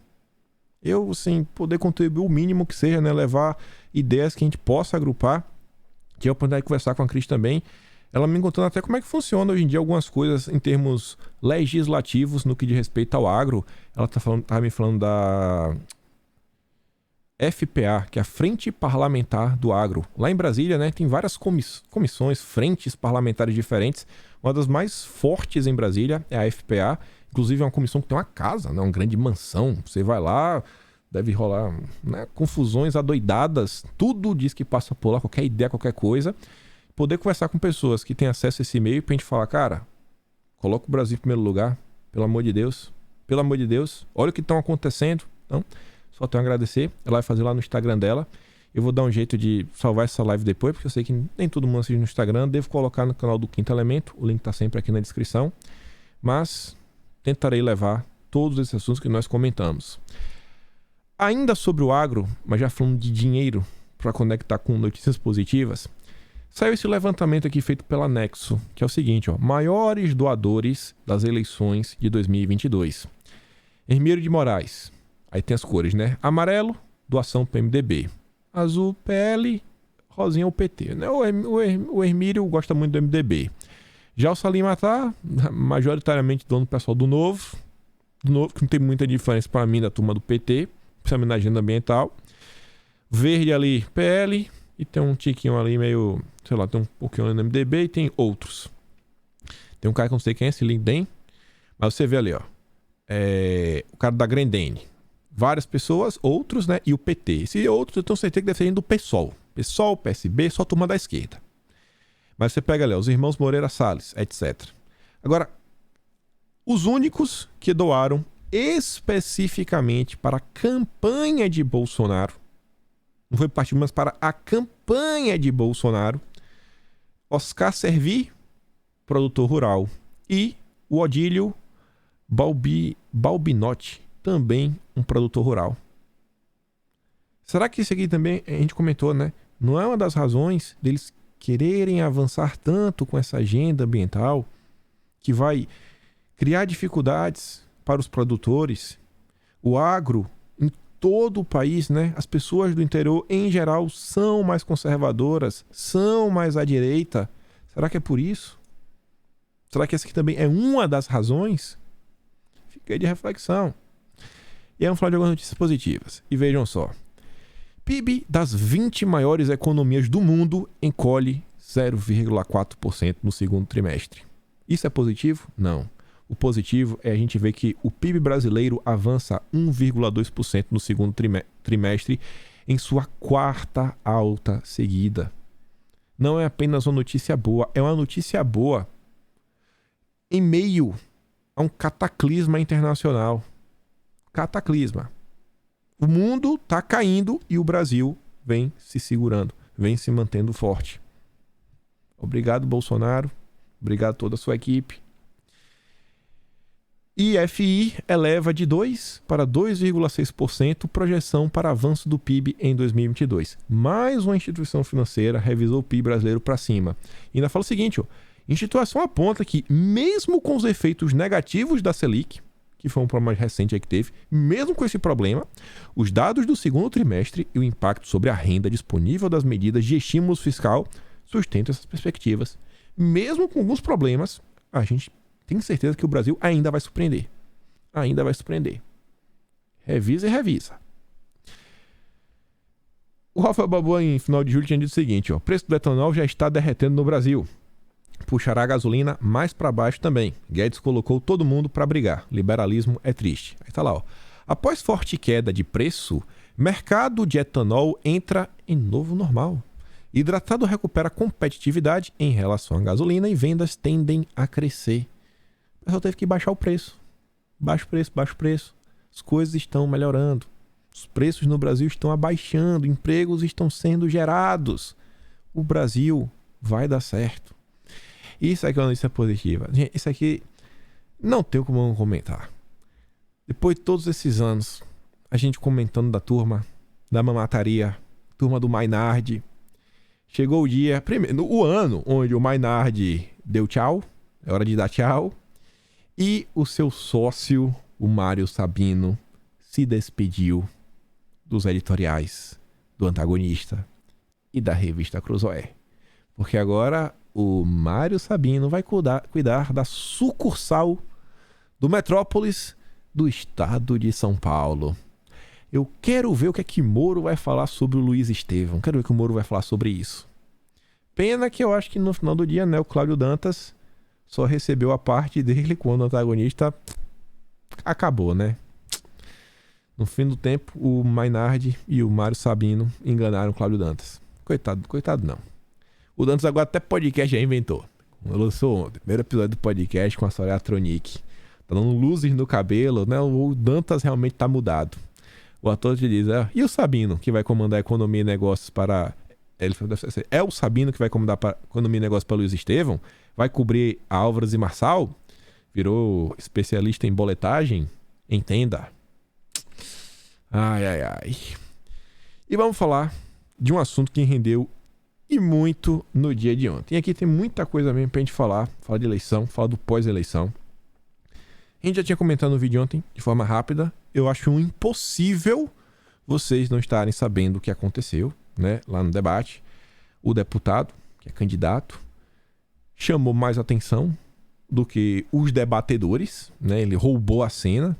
[SPEAKER 1] Eu, assim, poder contribuir o mínimo que seja, né? Levar ideias que a gente possa agrupar. Tive a oportunidade de conversar com a Cris também. Ela me contando até como é que funciona hoje em dia algumas coisas em termos legislativos no que diz respeito ao agro. Ela tá me falando da FPA, que é a Frente Parlamentar do Agro. Lá em Brasília, né, tem várias comissões, frentes parlamentares diferentes. Uma das mais fortes em Brasília é a FPA. Inclusive é uma comissão que tem uma casa, né, uma grande mansão. Você vai lá, deve rolar, né, confusões adoidadas. Tudo diz que passa por lá, qualquer ideia, qualquer coisa. Poder conversar com pessoas que têm acesso a esse e-mail pra gente falar, cara, coloca o Brasil em primeiro lugar, pelo amor de Deus. Pelo amor de Deus, olha o que estão acontecendo. Então, só tenho a agradecer. Ela vai fazer lá no Instagram dela. Eu vou dar um jeito de salvar essa live depois, porque eu sei que nem todo mundo assiste no Instagram. Devo colocar no canal do Quinto Elemento. O link tá sempre aqui na descrição. Mas tentarei levar todos esses assuntos que nós comentamos. Ainda sobre o agro, mas já falando de dinheiro, para conectar com notícias positivas, saiu esse levantamento aqui feito pela Nexo, que é o seguinte, ó, maiores doadores das eleições de 2022. Hermílio de Moraes, aí tem as cores, né? Amarelo, doação para o MDB. Azul, PL, rosinha, o PT. Né? O Hermílio gosta muito do MDB. Já o Salim Matar, majoritariamente dono pessoal do Novo, de novo, que não tem muita diferença para mim da turma do PT, principalmente na agenda ambiental. Verde ali, PL, e tem um tiquinho ali meio, sei lá, tem um pouquinho no MDB e tem outros. Tem um cara que eu não sei quem é, esse Linden, mas você vê ali, ó, o cara da Grendene. Várias pessoas, outros, né, e o PT. Esse outros eu tenho certeza que deve ser do PSOL. PSOL, PSB, só turma da esquerda. Mas você pega ali, ó, os irmãos Moreira Salles, etc. Agora, os únicos que doaram especificamente para a campanha de Bolsonaro, não foi partido, mas para a campanha de Bolsonaro, Oscar Servi, produtor rural, e o Odílio Balbinotti, também um produtor rural. Será que isso aqui também, a gente comentou, né? Não é uma das razões deles quererem avançar tanto com essa agenda ambiental que vai criar dificuldades para os produtores? O agro, em todo o país, né? As pessoas do interior, em geral, são mais conservadoras, são mais à direita. Será que é por isso? Será que essa aqui também é uma das razões? Fica aí de reflexão. E aí vamos falar de algumas notícias positivas. E vejam só. PIB das 20 maiores economias do mundo encolhe 0,4% no segundo trimestre. Isso é positivo? Não. O positivo é a gente ver que o PIB brasileiro avança 1,2% no segundo trimestre em sua quarta alta seguida. Não é apenas uma notícia boa, é uma notícia boa em meio a um cataclisma internacional. Cataclisma. O mundo está caindo e o Brasil vem se segurando, vem se mantendo forte. Obrigado, Bolsonaro. Obrigado a toda a sua equipe. IFI eleva de 2% para 2,6% projeção para avanço do PIB em 2022. Mais uma instituição financeira revisou o PIB brasileiro para cima. E ainda fala o seguinte, ó, a instituição aponta que, mesmo com os efeitos negativos da Selic, que foi um problema mais recente aí que teve, mesmo com esse problema, os dados do segundo trimestre e o impacto sobre a renda disponível das medidas de estímulo fiscal sustentam essas perspectivas. Mesmo com alguns problemas, a gente tem certeza que o Brasil ainda vai surpreender. Ainda vai surpreender. Revisa e revisa. O Rafael Babu, em final de julho, tinha dito o seguinte, ó, o preço do etanol já está derretendo no Brasil. Puxará a gasolina mais para baixo também. Guedes colocou todo mundo para brigar. Liberalismo é triste. Aí tá lá, ó. Após forte queda de preço, mercado de etanol entra em novo normal. Hidratado recupera competitividade em relação à gasolina e vendas tendem a crescer. O pessoal teve que baixar o preço. Baixa o preço, baixa o preço. As coisas estão melhorando. Os preços no Brasil estão abaixando. Empregos estão sendo gerados. O Brasil vai dar certo. Isso aqui é uma notícia positiva. Gente, isso aqui não tem como comentar. Depois de todos esses anos, a gente comentando da turma da mamataria, turma do Maynard, chegou o dia, primeiro, o ano onde o Maynard deu tchau, é hora de dar tchau, e o seu sócio, o Mário Sabino, se despediu dos editoriais do Antagonista e da revista Cruzoé. Porque agora o Mário Sabino vai cuidar da sucursal do Metrópolis do estado de São Paulo. Eu quero ver o que é que Moro vai falar sobre o Luiz Estevão. Quero ver o que o Moro vai falar sobre isso. Pena que eu acho que no final do dia, né, o Cláudio Dantas só recebeu a parte dele quando o Antagonista acabou, né? No fim do tempo, o Maynard e o Mário Sabino enganaram o Cláudio Dantas. Coitado não. O Dantas agora até podcast já inventou. Lançou ontem, primeiro episódio do podcast com a Soraya Tronic. Tá dando luzes no cabelo, né? O Dantas realmente tá mudado. O ator te diz, e o Sabino, que vai comandar economia e negócios para... É o Sabino que vai comandar economia e negócios para Luiz Estevão? Vai cobrir Álvares e Marçal? Virou especialista em boletagem? Entenda. Ai. E vamos falar de um assunto que rendeu e muito no dia de ontem. E aqui tem muita coisa mesmo pra gente falar. Falar de eleição, falar do pós-eleição. A gente já tinha comentado no vídeo ontem, de forma rápida. Eu acho impossível vocês não estarem sabendo o que aconteceu, né, lá no debate. O deputado, que é candidato, chamou mais atenção do que os debatedores, né? Ele roubou a cena.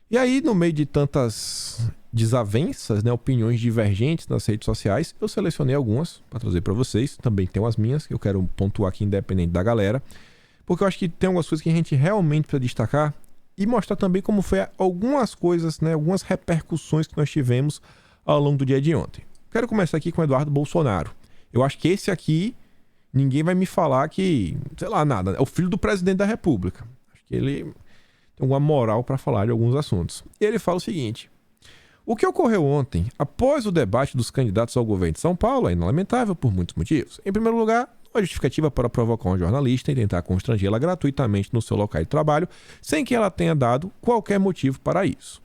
[SPEAKER 1] E aí, no meio de tantas desavenças, né, opiniões divergentes nas redes sociais, eu selecionei algumas para trazer para vocês. Também tem as minhas, que eu quero pontuar aqui independente da galera, porque eu acho que tem algumas coisas que a gente realmente precisa destacar e mostrar também como foi algumas coisas, né, algumas repercussões que nós tivemos ao longo do dia de ontem. Quero começar aqui com o Eduardo Bolsonaro. Eu acho que esse aqui, ninguém vai me falar que, sei lá, nada, é o filho do presidente da República. Acho que ele tem uma moral para falar de alguns assuntos. E ele fala o seguinte: o que ocorreu ontem, após o debate dos candidatos ao governo de São Paulo, é lamentável por muitos motivos. Em primeiro lugar, uma justificativa para provocar uma jornalista e tentar constrangê-la gratuitamente no seu local de trabalho, sem que ela tenha dado qualquer motivo para isso.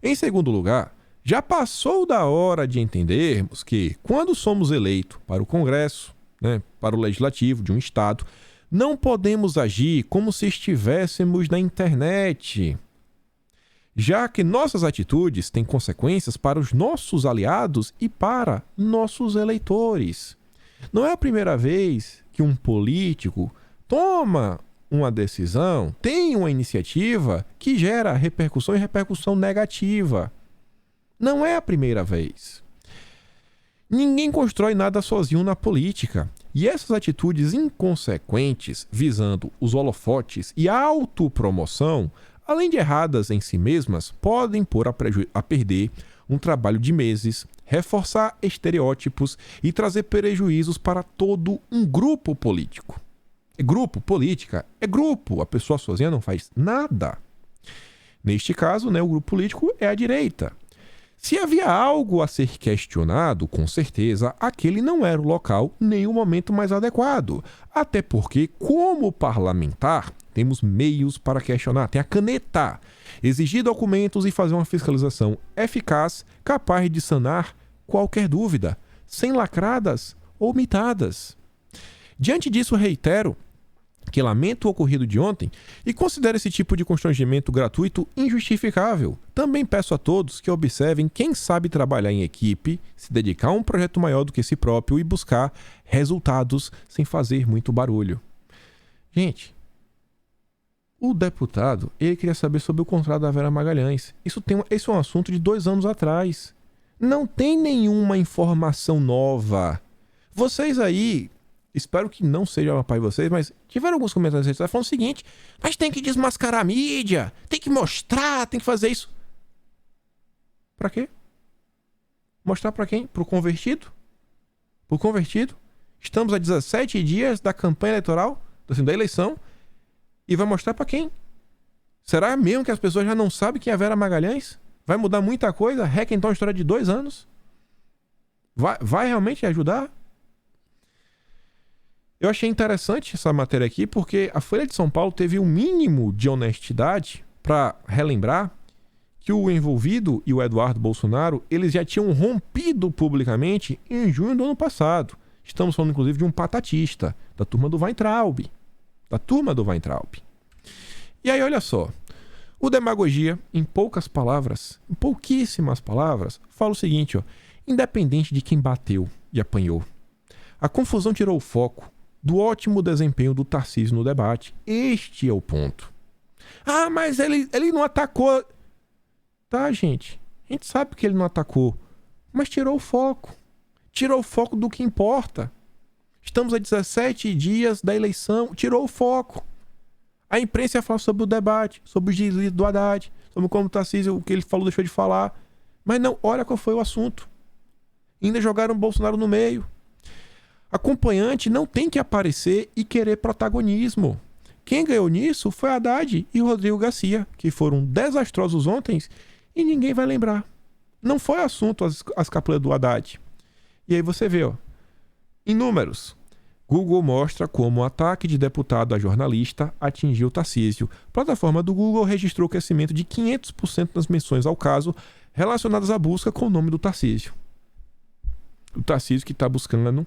[SPEAKER 1] Em segundo lugar, já passou da hora de entendermos que, quando somos eleitos para o Congresso, né, para o Legislativo de um Estado, não podemos agir como se estivéssemos na internet, já que nossas atitudes têm consequências para os nossos aliados e para nossos eleitores. Não é a primeira vez que um político toma uma decisão, tem uma iniciativa que gera repercussão e repercussão negativa. Não é a primeira vez. Ninguém constrói nada sozinho na política. E essas atitudes inconsequentes, visando os holofotes e a autopromoção, além de erradas em si mesmas, podem pôr a perder um trabalho de meses, reforçar estereótipos e trazer prejuízos para todo um grupo político. Grupo, política, é grupo. A pessoa sozinha não faz nada. Neste caso, né, o grupo político é a direita. Se havia algo a ser questionado, com certeza, aquele não era o local nem o momento mais adequado. Até porque, como parlamentar, temos meios para questionar. Tem a caneta, exigir documentos e fazer uma fiscalização eficaz, capaz de sanar qualquer dúvida, sem lacradas ou mitadas. Diante disso, reitero que lamento o ocorrido de ontem e considero esse tipo de constrangimento gratuito injustificável. Também peço a todos que observem quem sabe trabalhar em equipe, se dedicar a um projeto maior do que si próprio e buscar resultados sem fazer muito barulho. Gente, o deputado, ele queria saber sobre o contrato da Vera Magalhães. Esse é um assunto de 2 anos atrás. Não tem nenhuma informação nova. Vocês aí, espero que não seja uma para vocês, mas tiveram alguns comentários na falando o seguinte: mas tem que desmascarar a mídia, tem que mostrar, tem que fazer isso. Pra quê? Mostrar pra quem? Pro convertido? Pro convertido? Estamos a 17 dias da campanha eleitoral, assim, da eleição, e vai mostrar pra quem? Será mesmo que as pessoas já não sabem quem é a Vera Magalhães? Vai mudar muita coisa? Requentar uma história de 2 anos? Vai realmente ajudar? Eu achei interessante essa matéria aqui porque a Folha de São Paulo teve um mínimo de honestidade para relembrar que o envolvido e o Eduardo Bolsonaro, eles já tinham rompido publicamente em junho do ano passado. Estamos falando, inclusive, de um patatista, da turma do Weintraub. E aí, olha só. O Demagogia, em poucas palavras, em pouquíssimas palavras, fala o seguinte, ó: independente de quem bateu e apanhou, a confusão tirou o foco do ótimo desempenho do Tarcísio no debate. Este é o ponto. Ah, mas ele não atacou. Tá, gente. A gente sabe que ele não atacou. Mas tirou o foco. Tirou o foco do que importa. Estamos a 17 dias da eleição. Tirou o foco. A imprensa ia falar sobre o debate, sobre os deslizes do Haddad, sobre como o Tarcísio, o que ele falou, deixou de falar. Mas não, olha qual foi o assunto. Ainda jogaram o Bolsonaro no meio. Acompanhante não tem que aparecer e querer protagonismo. Quem ganhou nisso foi Haddad e Rodrigo Garcia, que foram desastrosos ontem e ninguém vai lembrar. Não foi assunto as capelas do Haddad. E aí você vê, ó, em números. Google mostra como o ataque de deputado a jornalista atingiu Tarcísio. A plataforma do Google registrou crescimento de 500% nas menções ao caso relacionadas à busca com o nome do Tarcísio. O Tarcísio que está buscando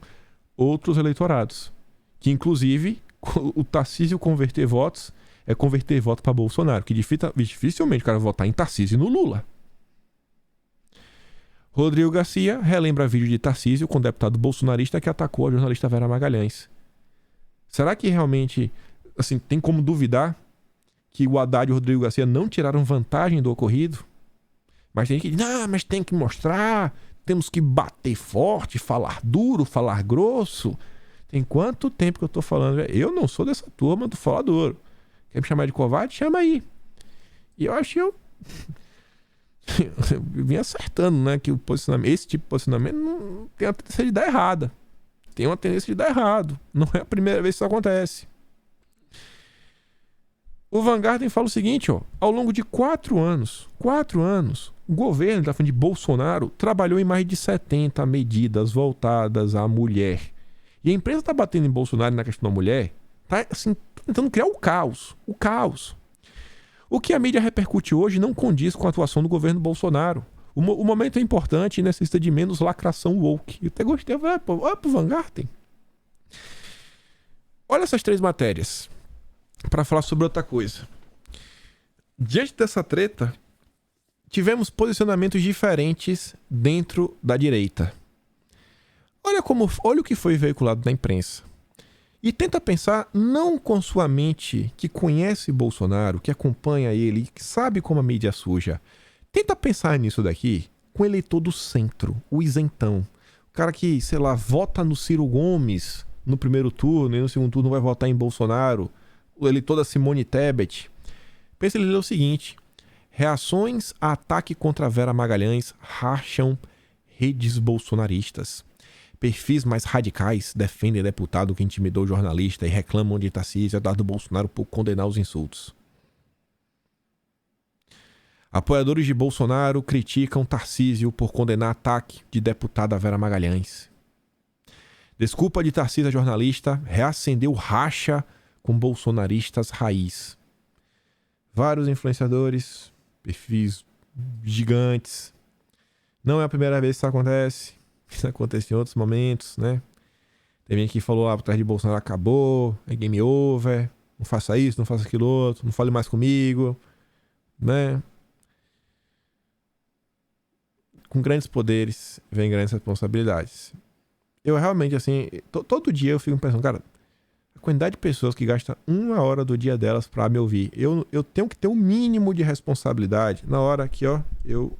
[SPEAKER 1] outros eleitorados. Que, inclusive, o Tarcísio converter votos é converter voto para Bolsonaro. Que dificilmente o cara vai votar em Tarcísio e no Lula. Rodrigo Garcia relembra vídeo de Tarcísio com o deputado bolsonarista que atacou a jornalista Vera Magalhães. Será que realmente assim, tem como duvidar que o Haddad e o Rodrigo Garcia não tiraram vantagem do ocorrido? Mas tem gente que diz, não, mas tem que mostrar, temos que bater forte, falar duro, falar grosso. Tem quanto tempo que eu tô falando? Eu não sou dessa turma do falar duro. Quer me chamar de covarde? Chama aí. E eu acho que eu vim acertando, né? Que o posicionamento, esse tipo de posicionamento não tem a tendência de dar errada. Tem uma tendência de dar errado. Não é a primeira vez que isso acontece. O Vanguardian fala o seguinte, ó. Ao longo de 4 anos, o governo, tá falando de Bolsonaro, trabalhou em mais de 70 medidas voltadas à mulher. E a empresa tá batendo em Bolsonaro na questão da mulher, tá assim, tentando criar o caos. O caos. O que a mídia repercute hoje não condiz com a atuação do governo Bolsonaro. O momento é importante e necessita de menos lacração woke. Eu até gostei, olha pro Vanguardian. Olha essas 3 matérias para falar sobre outra coisa. Diante dessa treta, tivemos posicionamentos diferentes dentro da direita. Olha o que foi veiculado na imprensa. E tenta pensar não com sua mente que conhece Bolsonaro, que acompanha ele, que sabe como a mídia é suja. Tenta pensar nisso daqui com o eleitor do centro, o isentão. O cara que, sei lá, vota no Ciro Gomes no primeiro turno e no segundo turno vai votar em Bolsonaro. O eleitor da Simone Tebet. Pensa ele lê o seguinte: reações a ataque contra Vera Magalhães racham redes bolsonaristas. Perfis mais radicais defendem deputado que intimidou jornalista e reclamam de Tarcísio e Eduardo Bolsonaro por condenar os insultos. Apoiadores de Bolsonaro criticam Tarcísio por condenar ataque de deputada Vera Magalhães. Desculpa de Tarcísio a jornalista reacendeu racha com bolsonaristas raiz. Vários influenciadores, perfis gigantes. Não é a primeira vez que isso acontece. Isso acontece em outros momentos, né? Tem gente que falou, a vontade de Bolsonaro acabou, é game over, não faça isso, não faça aquilo outro, não fale mais comigo, né? Com grandes poderes vem grandes responsabilidades. Eu realmente, assim, todo dia eu fico pensando, cara, a quantidade de pessoas que gastam 1 hora do dia delas pra me ouvir, eu tenho que ter um mínimo de responsabilidade na hora que, ó, eu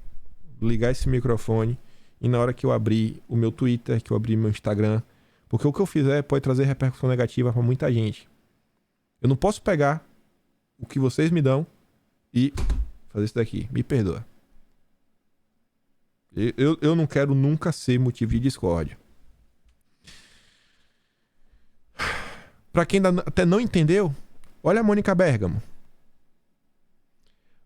[SPEAKER 1] ligar esse microfone e na hora que eu abrir o meu Twitter, que eu abrir meu Instagram, porque o que eu fizer pode trazer repercussão negativa pra muita gente. Eu não posso pegar o que vocês me dão e fazer isso daqui. Me perdoa. Eu não quero nunca ser motivo de discórdia. Pra quem ainda até não entendeu, olha a Mônica Bergamo.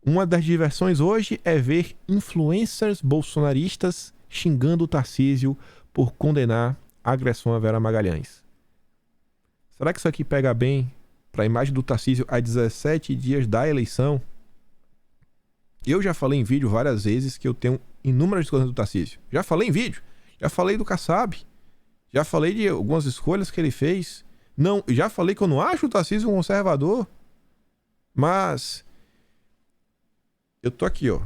[SPEAKER 1] Uma das diversões hoje é ver influencers bolsonaristas xingando o Tarcísio por condenar a agressão a Vera Magalhães. Será que isso aqui pega bem para a imagem do Tarcísio a 17 dias da eleição? Eu já falei em vídeo várias vezes que eu tenho inúmeras discussões do Tarcísio. Já falei em vídeo. Já falei do Kassab. Já falei de algumas escolhas que ele fez. Não, já falei que eu não acho o Tarcísio um conservador. Mas eu tô aqui, ó,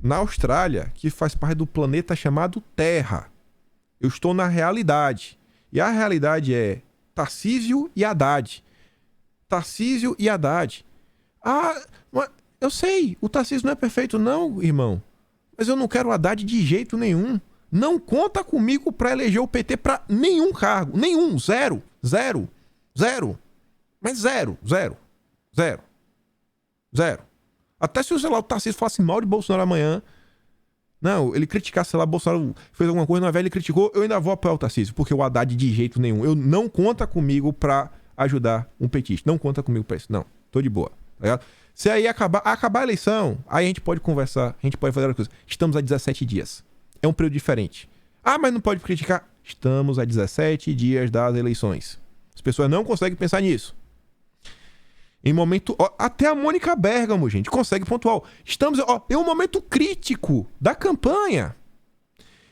[SPEAKER 1] na Austrália, que faz parte do planeta chamado Terra. Eu estou na realidade. E a realidade é Tarcísio e Haddad. Tarcísio e Haddad. Ah, eu sei, o Tarcísio não é perfeito não, irmão. Mas eu não quero o Haddad de jeito nenhum. Não conta comigo pra eleger o PT pra nenhum cargo. Nenhum. Zero. Zero. Zero. Mas zero. Zero. Zero. Zero. Até se, sei lá, o Tarcísio falasse mal de Bolsonaro amanhã, não, ele criticasse, sei lá, Bolsonaro fez alguma coisa na velha, ele criticou, eu ainda vou apoiar o Tarcísio, porque o Haddad de jeito nenhum. Eu não conta comigo pra ajudar um petista. Não conta comigo pra isso. Não, tô de boa, tá ligado? Se aí acabar a eleição, aí a gente pode conversar, a gente pode fazer outra coisa. Estamos a 17 dias. É um período diferente. Ah, mas não pode criticar. Estamos a 17 dias das eleições. As pessoas não conseguem pensar nisso. Em momento... Ó, até a Mônica Bergamo, gente, consegue pontuar. Estamos em um momento crítico da campanha.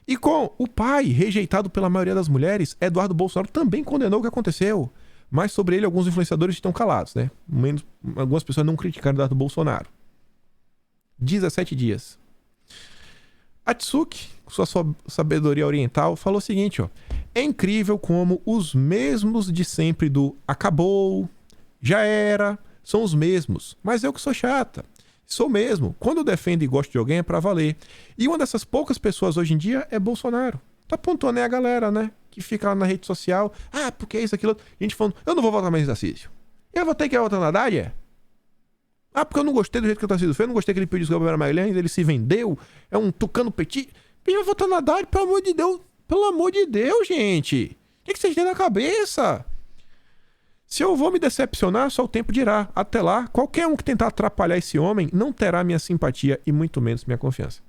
[SPEAKER 1] E com o pai rejeitado pela maioria das mulheres, Eduardo Bolsonaro também condenou o que aconteceu. Mas sobre ele, alguns influenciadores estão calados, né? Algumas pessoas não criticaram Eduardo Bolsonaro. 17 dias. A Tsuki, com sua sabedoria oriental, falou o seguinte, ó. É incrível como os mesmos de sempre do acabou, Já era, são os mesmos. Mas eu que sou chata. Sou mesmo. Quando eu defendo e gosto de alguém é pra valer. E uma dessas poucas pessoas hoje em dia é Bolsonaro. Tá pontuando aí a galera, né? Que fica lá na rede social. Ah, porque é isso, aquilo. Gente falando, eu não vou votar mais em Tarcísio. Eu vou ter que votar na Haddad, é? Ah, porque eu não gostei do jeito que o Tarcísio fez. Eu não gostei que ele pediu desculpa para Magalhães. Ele se vendeu. É um tucano petit. E eu vou votar na Haddad, pelo amor de Deus. Pelo amor de Deus, gente. O que vocês têm na cabeça? Se eu vou me decepcionar, só o tempo dirá. Até lá, qualquer um que tentar atrapalhar esse homem não terá minha simpatia e muito menos minha confiança.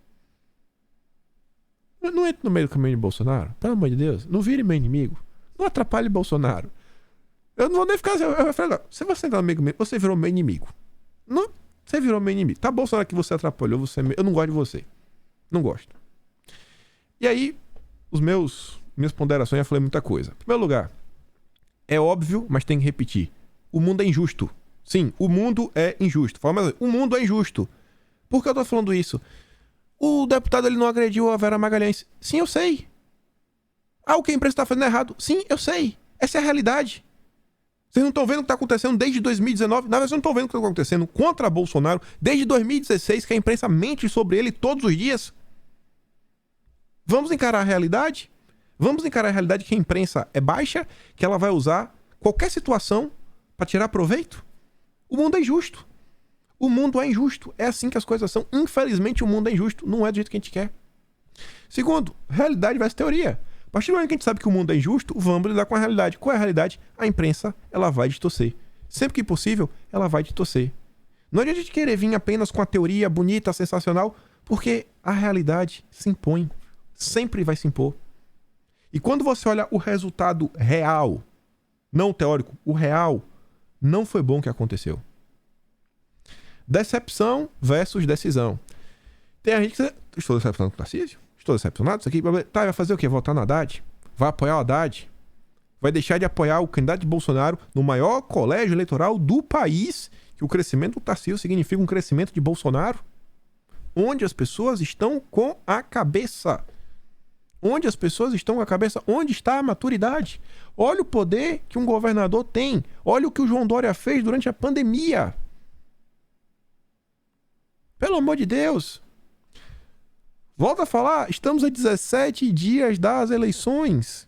[SPEAKER 1] Não entre no meio do caminho de Bolsonaro. Pelo amor de Deus. Não vire meu inimigo. Não atrapalhe Bolsonaro. Eu não vou nem ficar... Se você entrar no meio comigo, você virou meu inimigo. Não, você virou meu inimigo. Tá, Bolsonaro, que você atrapalhou. Eu não gosto de você. Não gosto. E aí, minhas ponderações, eu falei muita coisa. Em primeiro lugar, é óbvio, mas tem que repetir. O mundo é injusto. Sim, o mundo é injusto. O mundo é injusto. Por que eu tô falando isso? O deputado ele não agrediu a Vera Magalhães. Sim, eu sei. Ah, o que a imprensa tá fazendo errado. Sim, eu sei. Essa é a realidade. Vocês não estão vendo o que está acontecendo desde 2019? Na verdade, vocês não estão vendo o que está acontecendo contra Bolsonaro desde 2016, que a imprensa mente sobre ele todos os dias. Vamos encarar a realidade? Vamos encarar a realidade que a imprensa é baixa, que ela vai usar qualquer situação para tirar proveito? O mundo é injusto. O mundo é injusto. É assim que as coisas são. Infelizmente, o mundo é injusto. Não é do jeito que a gente quer. Segundo, realidade versus teoria. A partir do momento que a gente sabe que o mundo é injusto, vamos lidar com a realidade. Qual é a realidade? A imprensa, ela vai distorcer. Sempre que possível, ela vai distorcer. Não adianta a gente querer vir apenas com a teoria bonita, sensacional, porque a realidade se impõe. Sempre vai se impor. E quando você olha o resultado real, não o teórico, o real, não foi bom o que aconteceu. Decepção versus decisão. Tem a gente que... Estou decepcionado com o Tarcísio? Estou decepcionado? Isso aqui... Tá, vai fazer o quê? Votar no Haddad? Vai apoiar o Haddad? Vai deixar de apoiar o candidato de Bolsonaro no maior colégio eleitoral do país, que o crescimento do Tarcísio significa um crescimento de Bolsonaro? Onde as pessoas estão com a cabeça? Onde as pessoas estão com a cabeça? Onde está a maturidade? Olha o poder que um governador tem. Olha o que o João Dória fez durante a pandemia. Pelo amor de Deus. Volto a falar, estamos a 17 dias das eleições.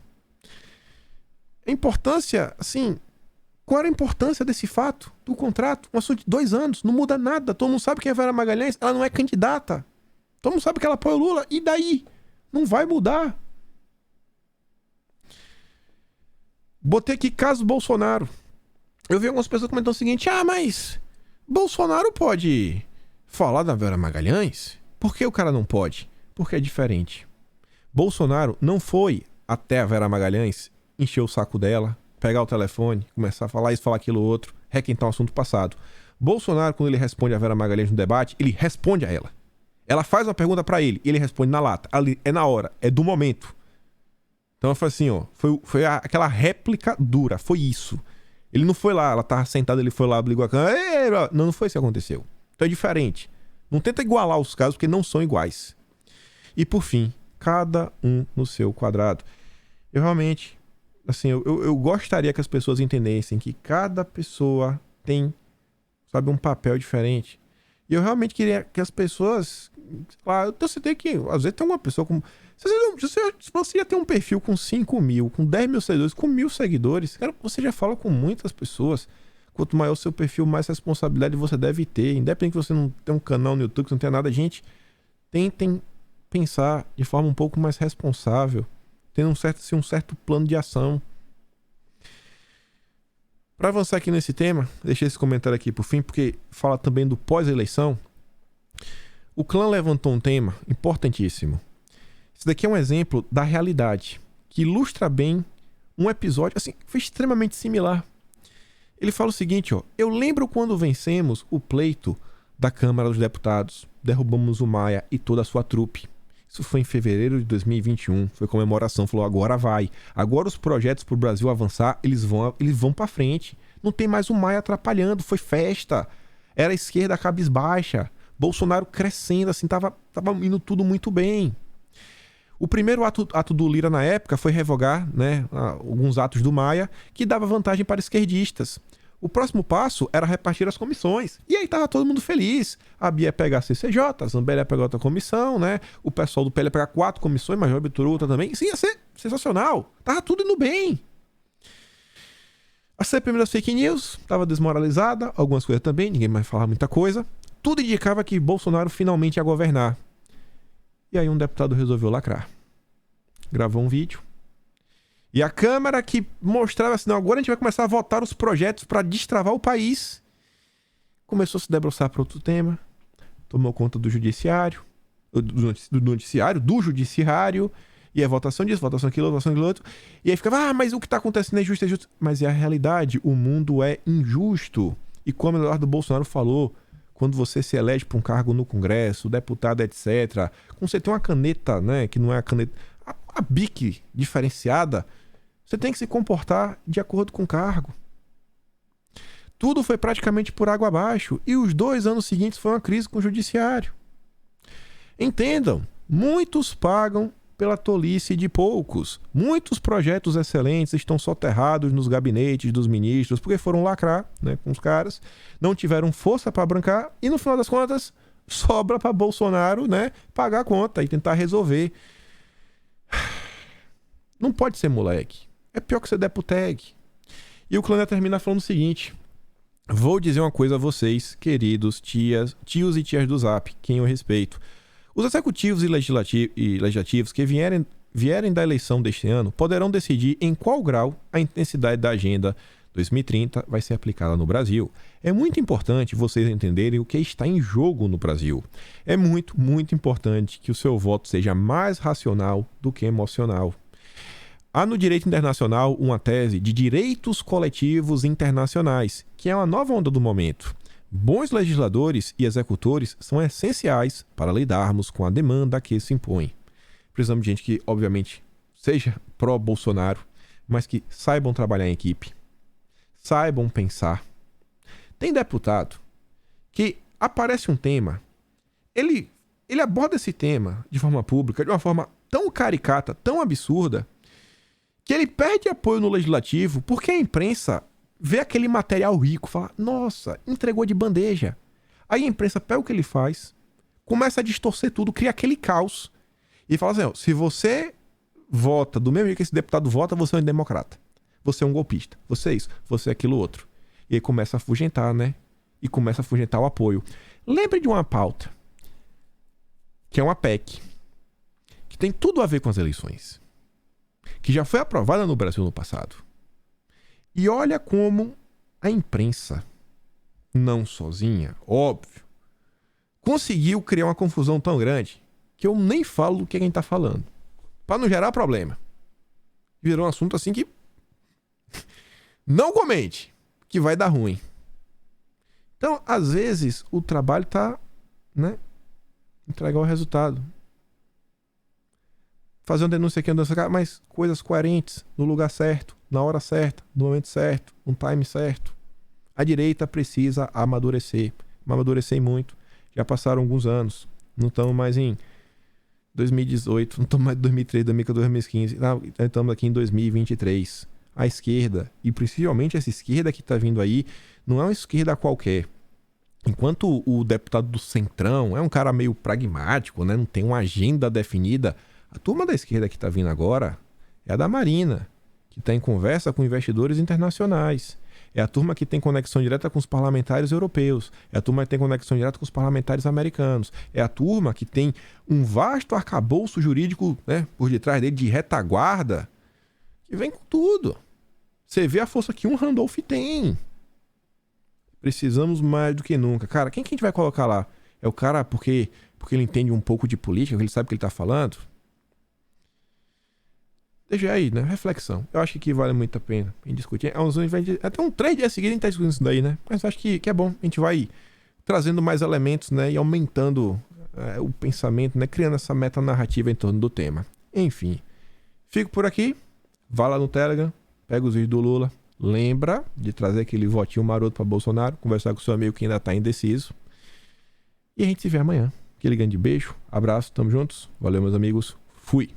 [SPEAKER 1] A importância, assim, qual era a importância desse fato, do contrato? Um assunto de 2 anos, não muda nada. Todo mundo sabe quem é a Vera Magalhães, ela não é candidata. Todo mundo sabe que ela apoia o Lula, e daí? Não vai mudar. Botei aqui caso Bolsonaro. Eu vi algumas pessoas comentando o seguinte, mas Bolsonaro pode falar da Vera Magalhães? Por que o cara não pode? Porque é diferente. Bolsonaro não foi até a Vera Magalhães encher o saco dela, pegar o telefone, começar a falar isso, falar aquilo outro, requentar um assunto passado. Bolsonaro, quando ele responde a Vera Magalhães no debate, ele responde a ela. Ela faz uma pergunta pra ele e ele responde na lata. Ali, é na hora, é do momento. Então foi assim, ó, foi aquela réplica dura, foi isso. Ele não foi lá, ela tava sentada, ele foi lá, ligou a câmera. Não foi isso que aconteceu. Então é diferente. Não tenta igualar os casos, porque não são iguais. E por fim, cada um no seu quadrado. Eu realmente, assim, eu gostaria que as pessoas entendessem que cada pessoa tem, sabe, um papel diferente. E eu realmente queria que as pessoas... Claro, eu citei que, às vezes, tem uma pessoa com... Se você já tem um perfil com 5 mil, com 10 mil seguidores, com 1.000 seguidores, cara, você já fala com muitas pessoas. Quanto maior o seu perfil, mais responsabilidade você deve ter. Independente que você não tenha um canal no YouTube, que não tenha nada, gente, tentem pensar de forma um pouco mais responsável, tendo um certo plano de ação. Para avançar aqui nesse tema, deixei esse comentário aqui por fim, porque fala também do pós-eleição. O clã levantou um tema importantíssimo. Isso daqui é um exemplo da realidade, que ilustra bem um episódio, assim, foi extremamente similar. Ele fala o seguinte, ó: eu lembro quando vencemos o pleito da Câmara dos Deputados, derrubamos o Maia e toda a sua trupe. Isso foi em fevereiro de 2021, foi comemoração, falou, agora vai. Agora os projetos para o Brasil avançar, eles vão para frente. Não tem mais o Maia atrapalhando, foi festa. Era a esquerda cabisbaixa, Bolsonaro crescendo, assim, tava indo tudo muito bem. O primeiro ato do Lira na época foi revogar, né, alguns atos do Maia que dava vantagem para esquerdistas. O próximo passo era repartir as comissões. E aí tava todo mundo feliz. A Bia ia pegar a CCJ, a Zambelli ia pegar outra comissão, né? O pessoal do PL ia pegar 4 comissões, Major Bitturuta também. Isso ia ser sensacional. Tava tudo indo bem. A CPMI das fake news estava desmoralizada, algumas coisas também, ninguém mais falava muita coisa. Tudo indicava que Bolsonaro finalmente ia governar. E aí um deputado resolveu lacrar. Gravou um vídeo. E a Câmara que mostrava assim, não, agora a gente vai começar a votar os projetos para destravar o país. Começou a se debruçar para outro tema. Tomou conta do judiciário, do noticiário, do judiciário. E a votação disso, votação daquilo, votação daquilo outro. E aí ficava, mas o que está acontecendo é justo, é justo. Mas é a realidade, o mundo é injusto. E como o Eduardo Bolsonaro falou, quando você se elege para um cargo no Congresso, deputado, etc., quando você tem uma caneta, né, que não é a caneta, a BIC diferenciada, você tem que se comportar de acordo com o cargo. Tudo foi praticamente por água abaixo. E os 2 anos seguintes foi uma crise com o judiciário. Entendam, muitos pagam pela tolice de poucos. Muitos projetos excelentes estão soterrados nos gabinetes dos ministros porque foram lacrar, né, com os caras, não tiveram força para brancar e no final das contas sobra para Bolsonaro, né, pagar a conta e tentar resolver. Não pode ser moleque. É pior que ser deputeg. E o Clã termina falando o seguinte: vou dizer uma coisa a vocês, queridos tios e tias do Zap, quem eu respeito. Os executivos e legislativos que vierem da eleição deste ano poderão decidir em qual grau a intensidade da Agenda 2030 vai ser aplicada no Brasil. É muito importante vocês entenderem o que está em jogo no Brasil. É muito, muito importante que o seu voto seja mais racional do que emocional. Há no direito internacional uma tese de direitos coletivos internacionais, que é uma nova onda do momento. Bons legisladores e executores são essenciais para lidarmos com a demanda que se impõe. Precisamos de gente que, obviamente, seja pró-Bolsonaro, mas que saibam trabalhar em equipe, saibam pensar. Tem deputado que aparece um tema, ele aborda esse tema de forma pública, de uma forma tão caricata, tão absurda, que ele perde apoio no legislativo porque a imprensa vê aquele material rico, fala, nossa, entregou de bandeja. Aí a imprensa pega o que ele faz, começa a distorcer tudo, cria aquele caos e fala assim, ó, se você vota do mesmo jeito que esse deputado vota, você é um democrata. Você é um golpista. Você é isso. Você é aquilo outro. E aí começa a afugentar, né? E começa a afugentar o apoio. Lembre de uma pauta, que é uma PEC, que tem tudo a ver com as eleições, que já foi aprovada no Brasil no passado. E olha como a imprensa, não sozinha, óbvio, conseguiu criar uma confusão tão grande que eu nem falo do que quem tá falando, para não gerar problema. Virou um assunto assim que não comente, que vai dar ruim. Então, às vezes, o trabalho tá, né, entregar o resultado. Fazer uma denúncia aqui, mas coisas coerentes, no lugar certo, na hora certa, no momento certo, no time certo. A direita precisa amadurecer muito. Já passaram alguns anos. Não estamos mais em 2018, não estamos mais em 2013, 2014, 2015. Não, estamos aqui em 2023. A esquerda, e principalmente essa esquerda que está vindo aí, não é uma esquerda qualquer. Enquanto o deputado do Centrão é um cara meio pragmático, né? Não tem uma agenda definida, a turma da esquerda que está vindo agora é a da Marina, que está em conversa com investidores internacionais. É a turma que tem conexão direta com os parlamentares europeus. É a turma que tem conexão direta com os parlamentares americanos. É a turma que tem um vasto arcabouço jurídico, né, por detrás dele, de retaguarda, que vem com tudo. Você vê a força que um Randolph tem. Precisamos mais do que nunca. Cara, quem que a gente vai colocar lá? É o cara porque ele entende um pouco de política, ele sabe o que ele está falando? Deixa aí, né? Reflexão. Eu acho que aqui vale muito a pena a gente discutir. Até 3 dias seguidos a gente tá discutindo isso daí, né? Mas acho que é bom. A gente vai trazendo mais elementos, né? E aumentando o pensamento, né? Criando essa metanarrativa em torno do tema. Enfim. Fico por aqui. Vá lá no Telegram. Pega os vídeos do Lula. Lembra de trazer aquele votinho maroto para Bolsonaro. Conversar com o seu amigo que ainda tá indeciso. E a gente se vê amanhã. Aquele grande beijo. Abraço. Tamo juntos. Valeu, meus amigos. Fui.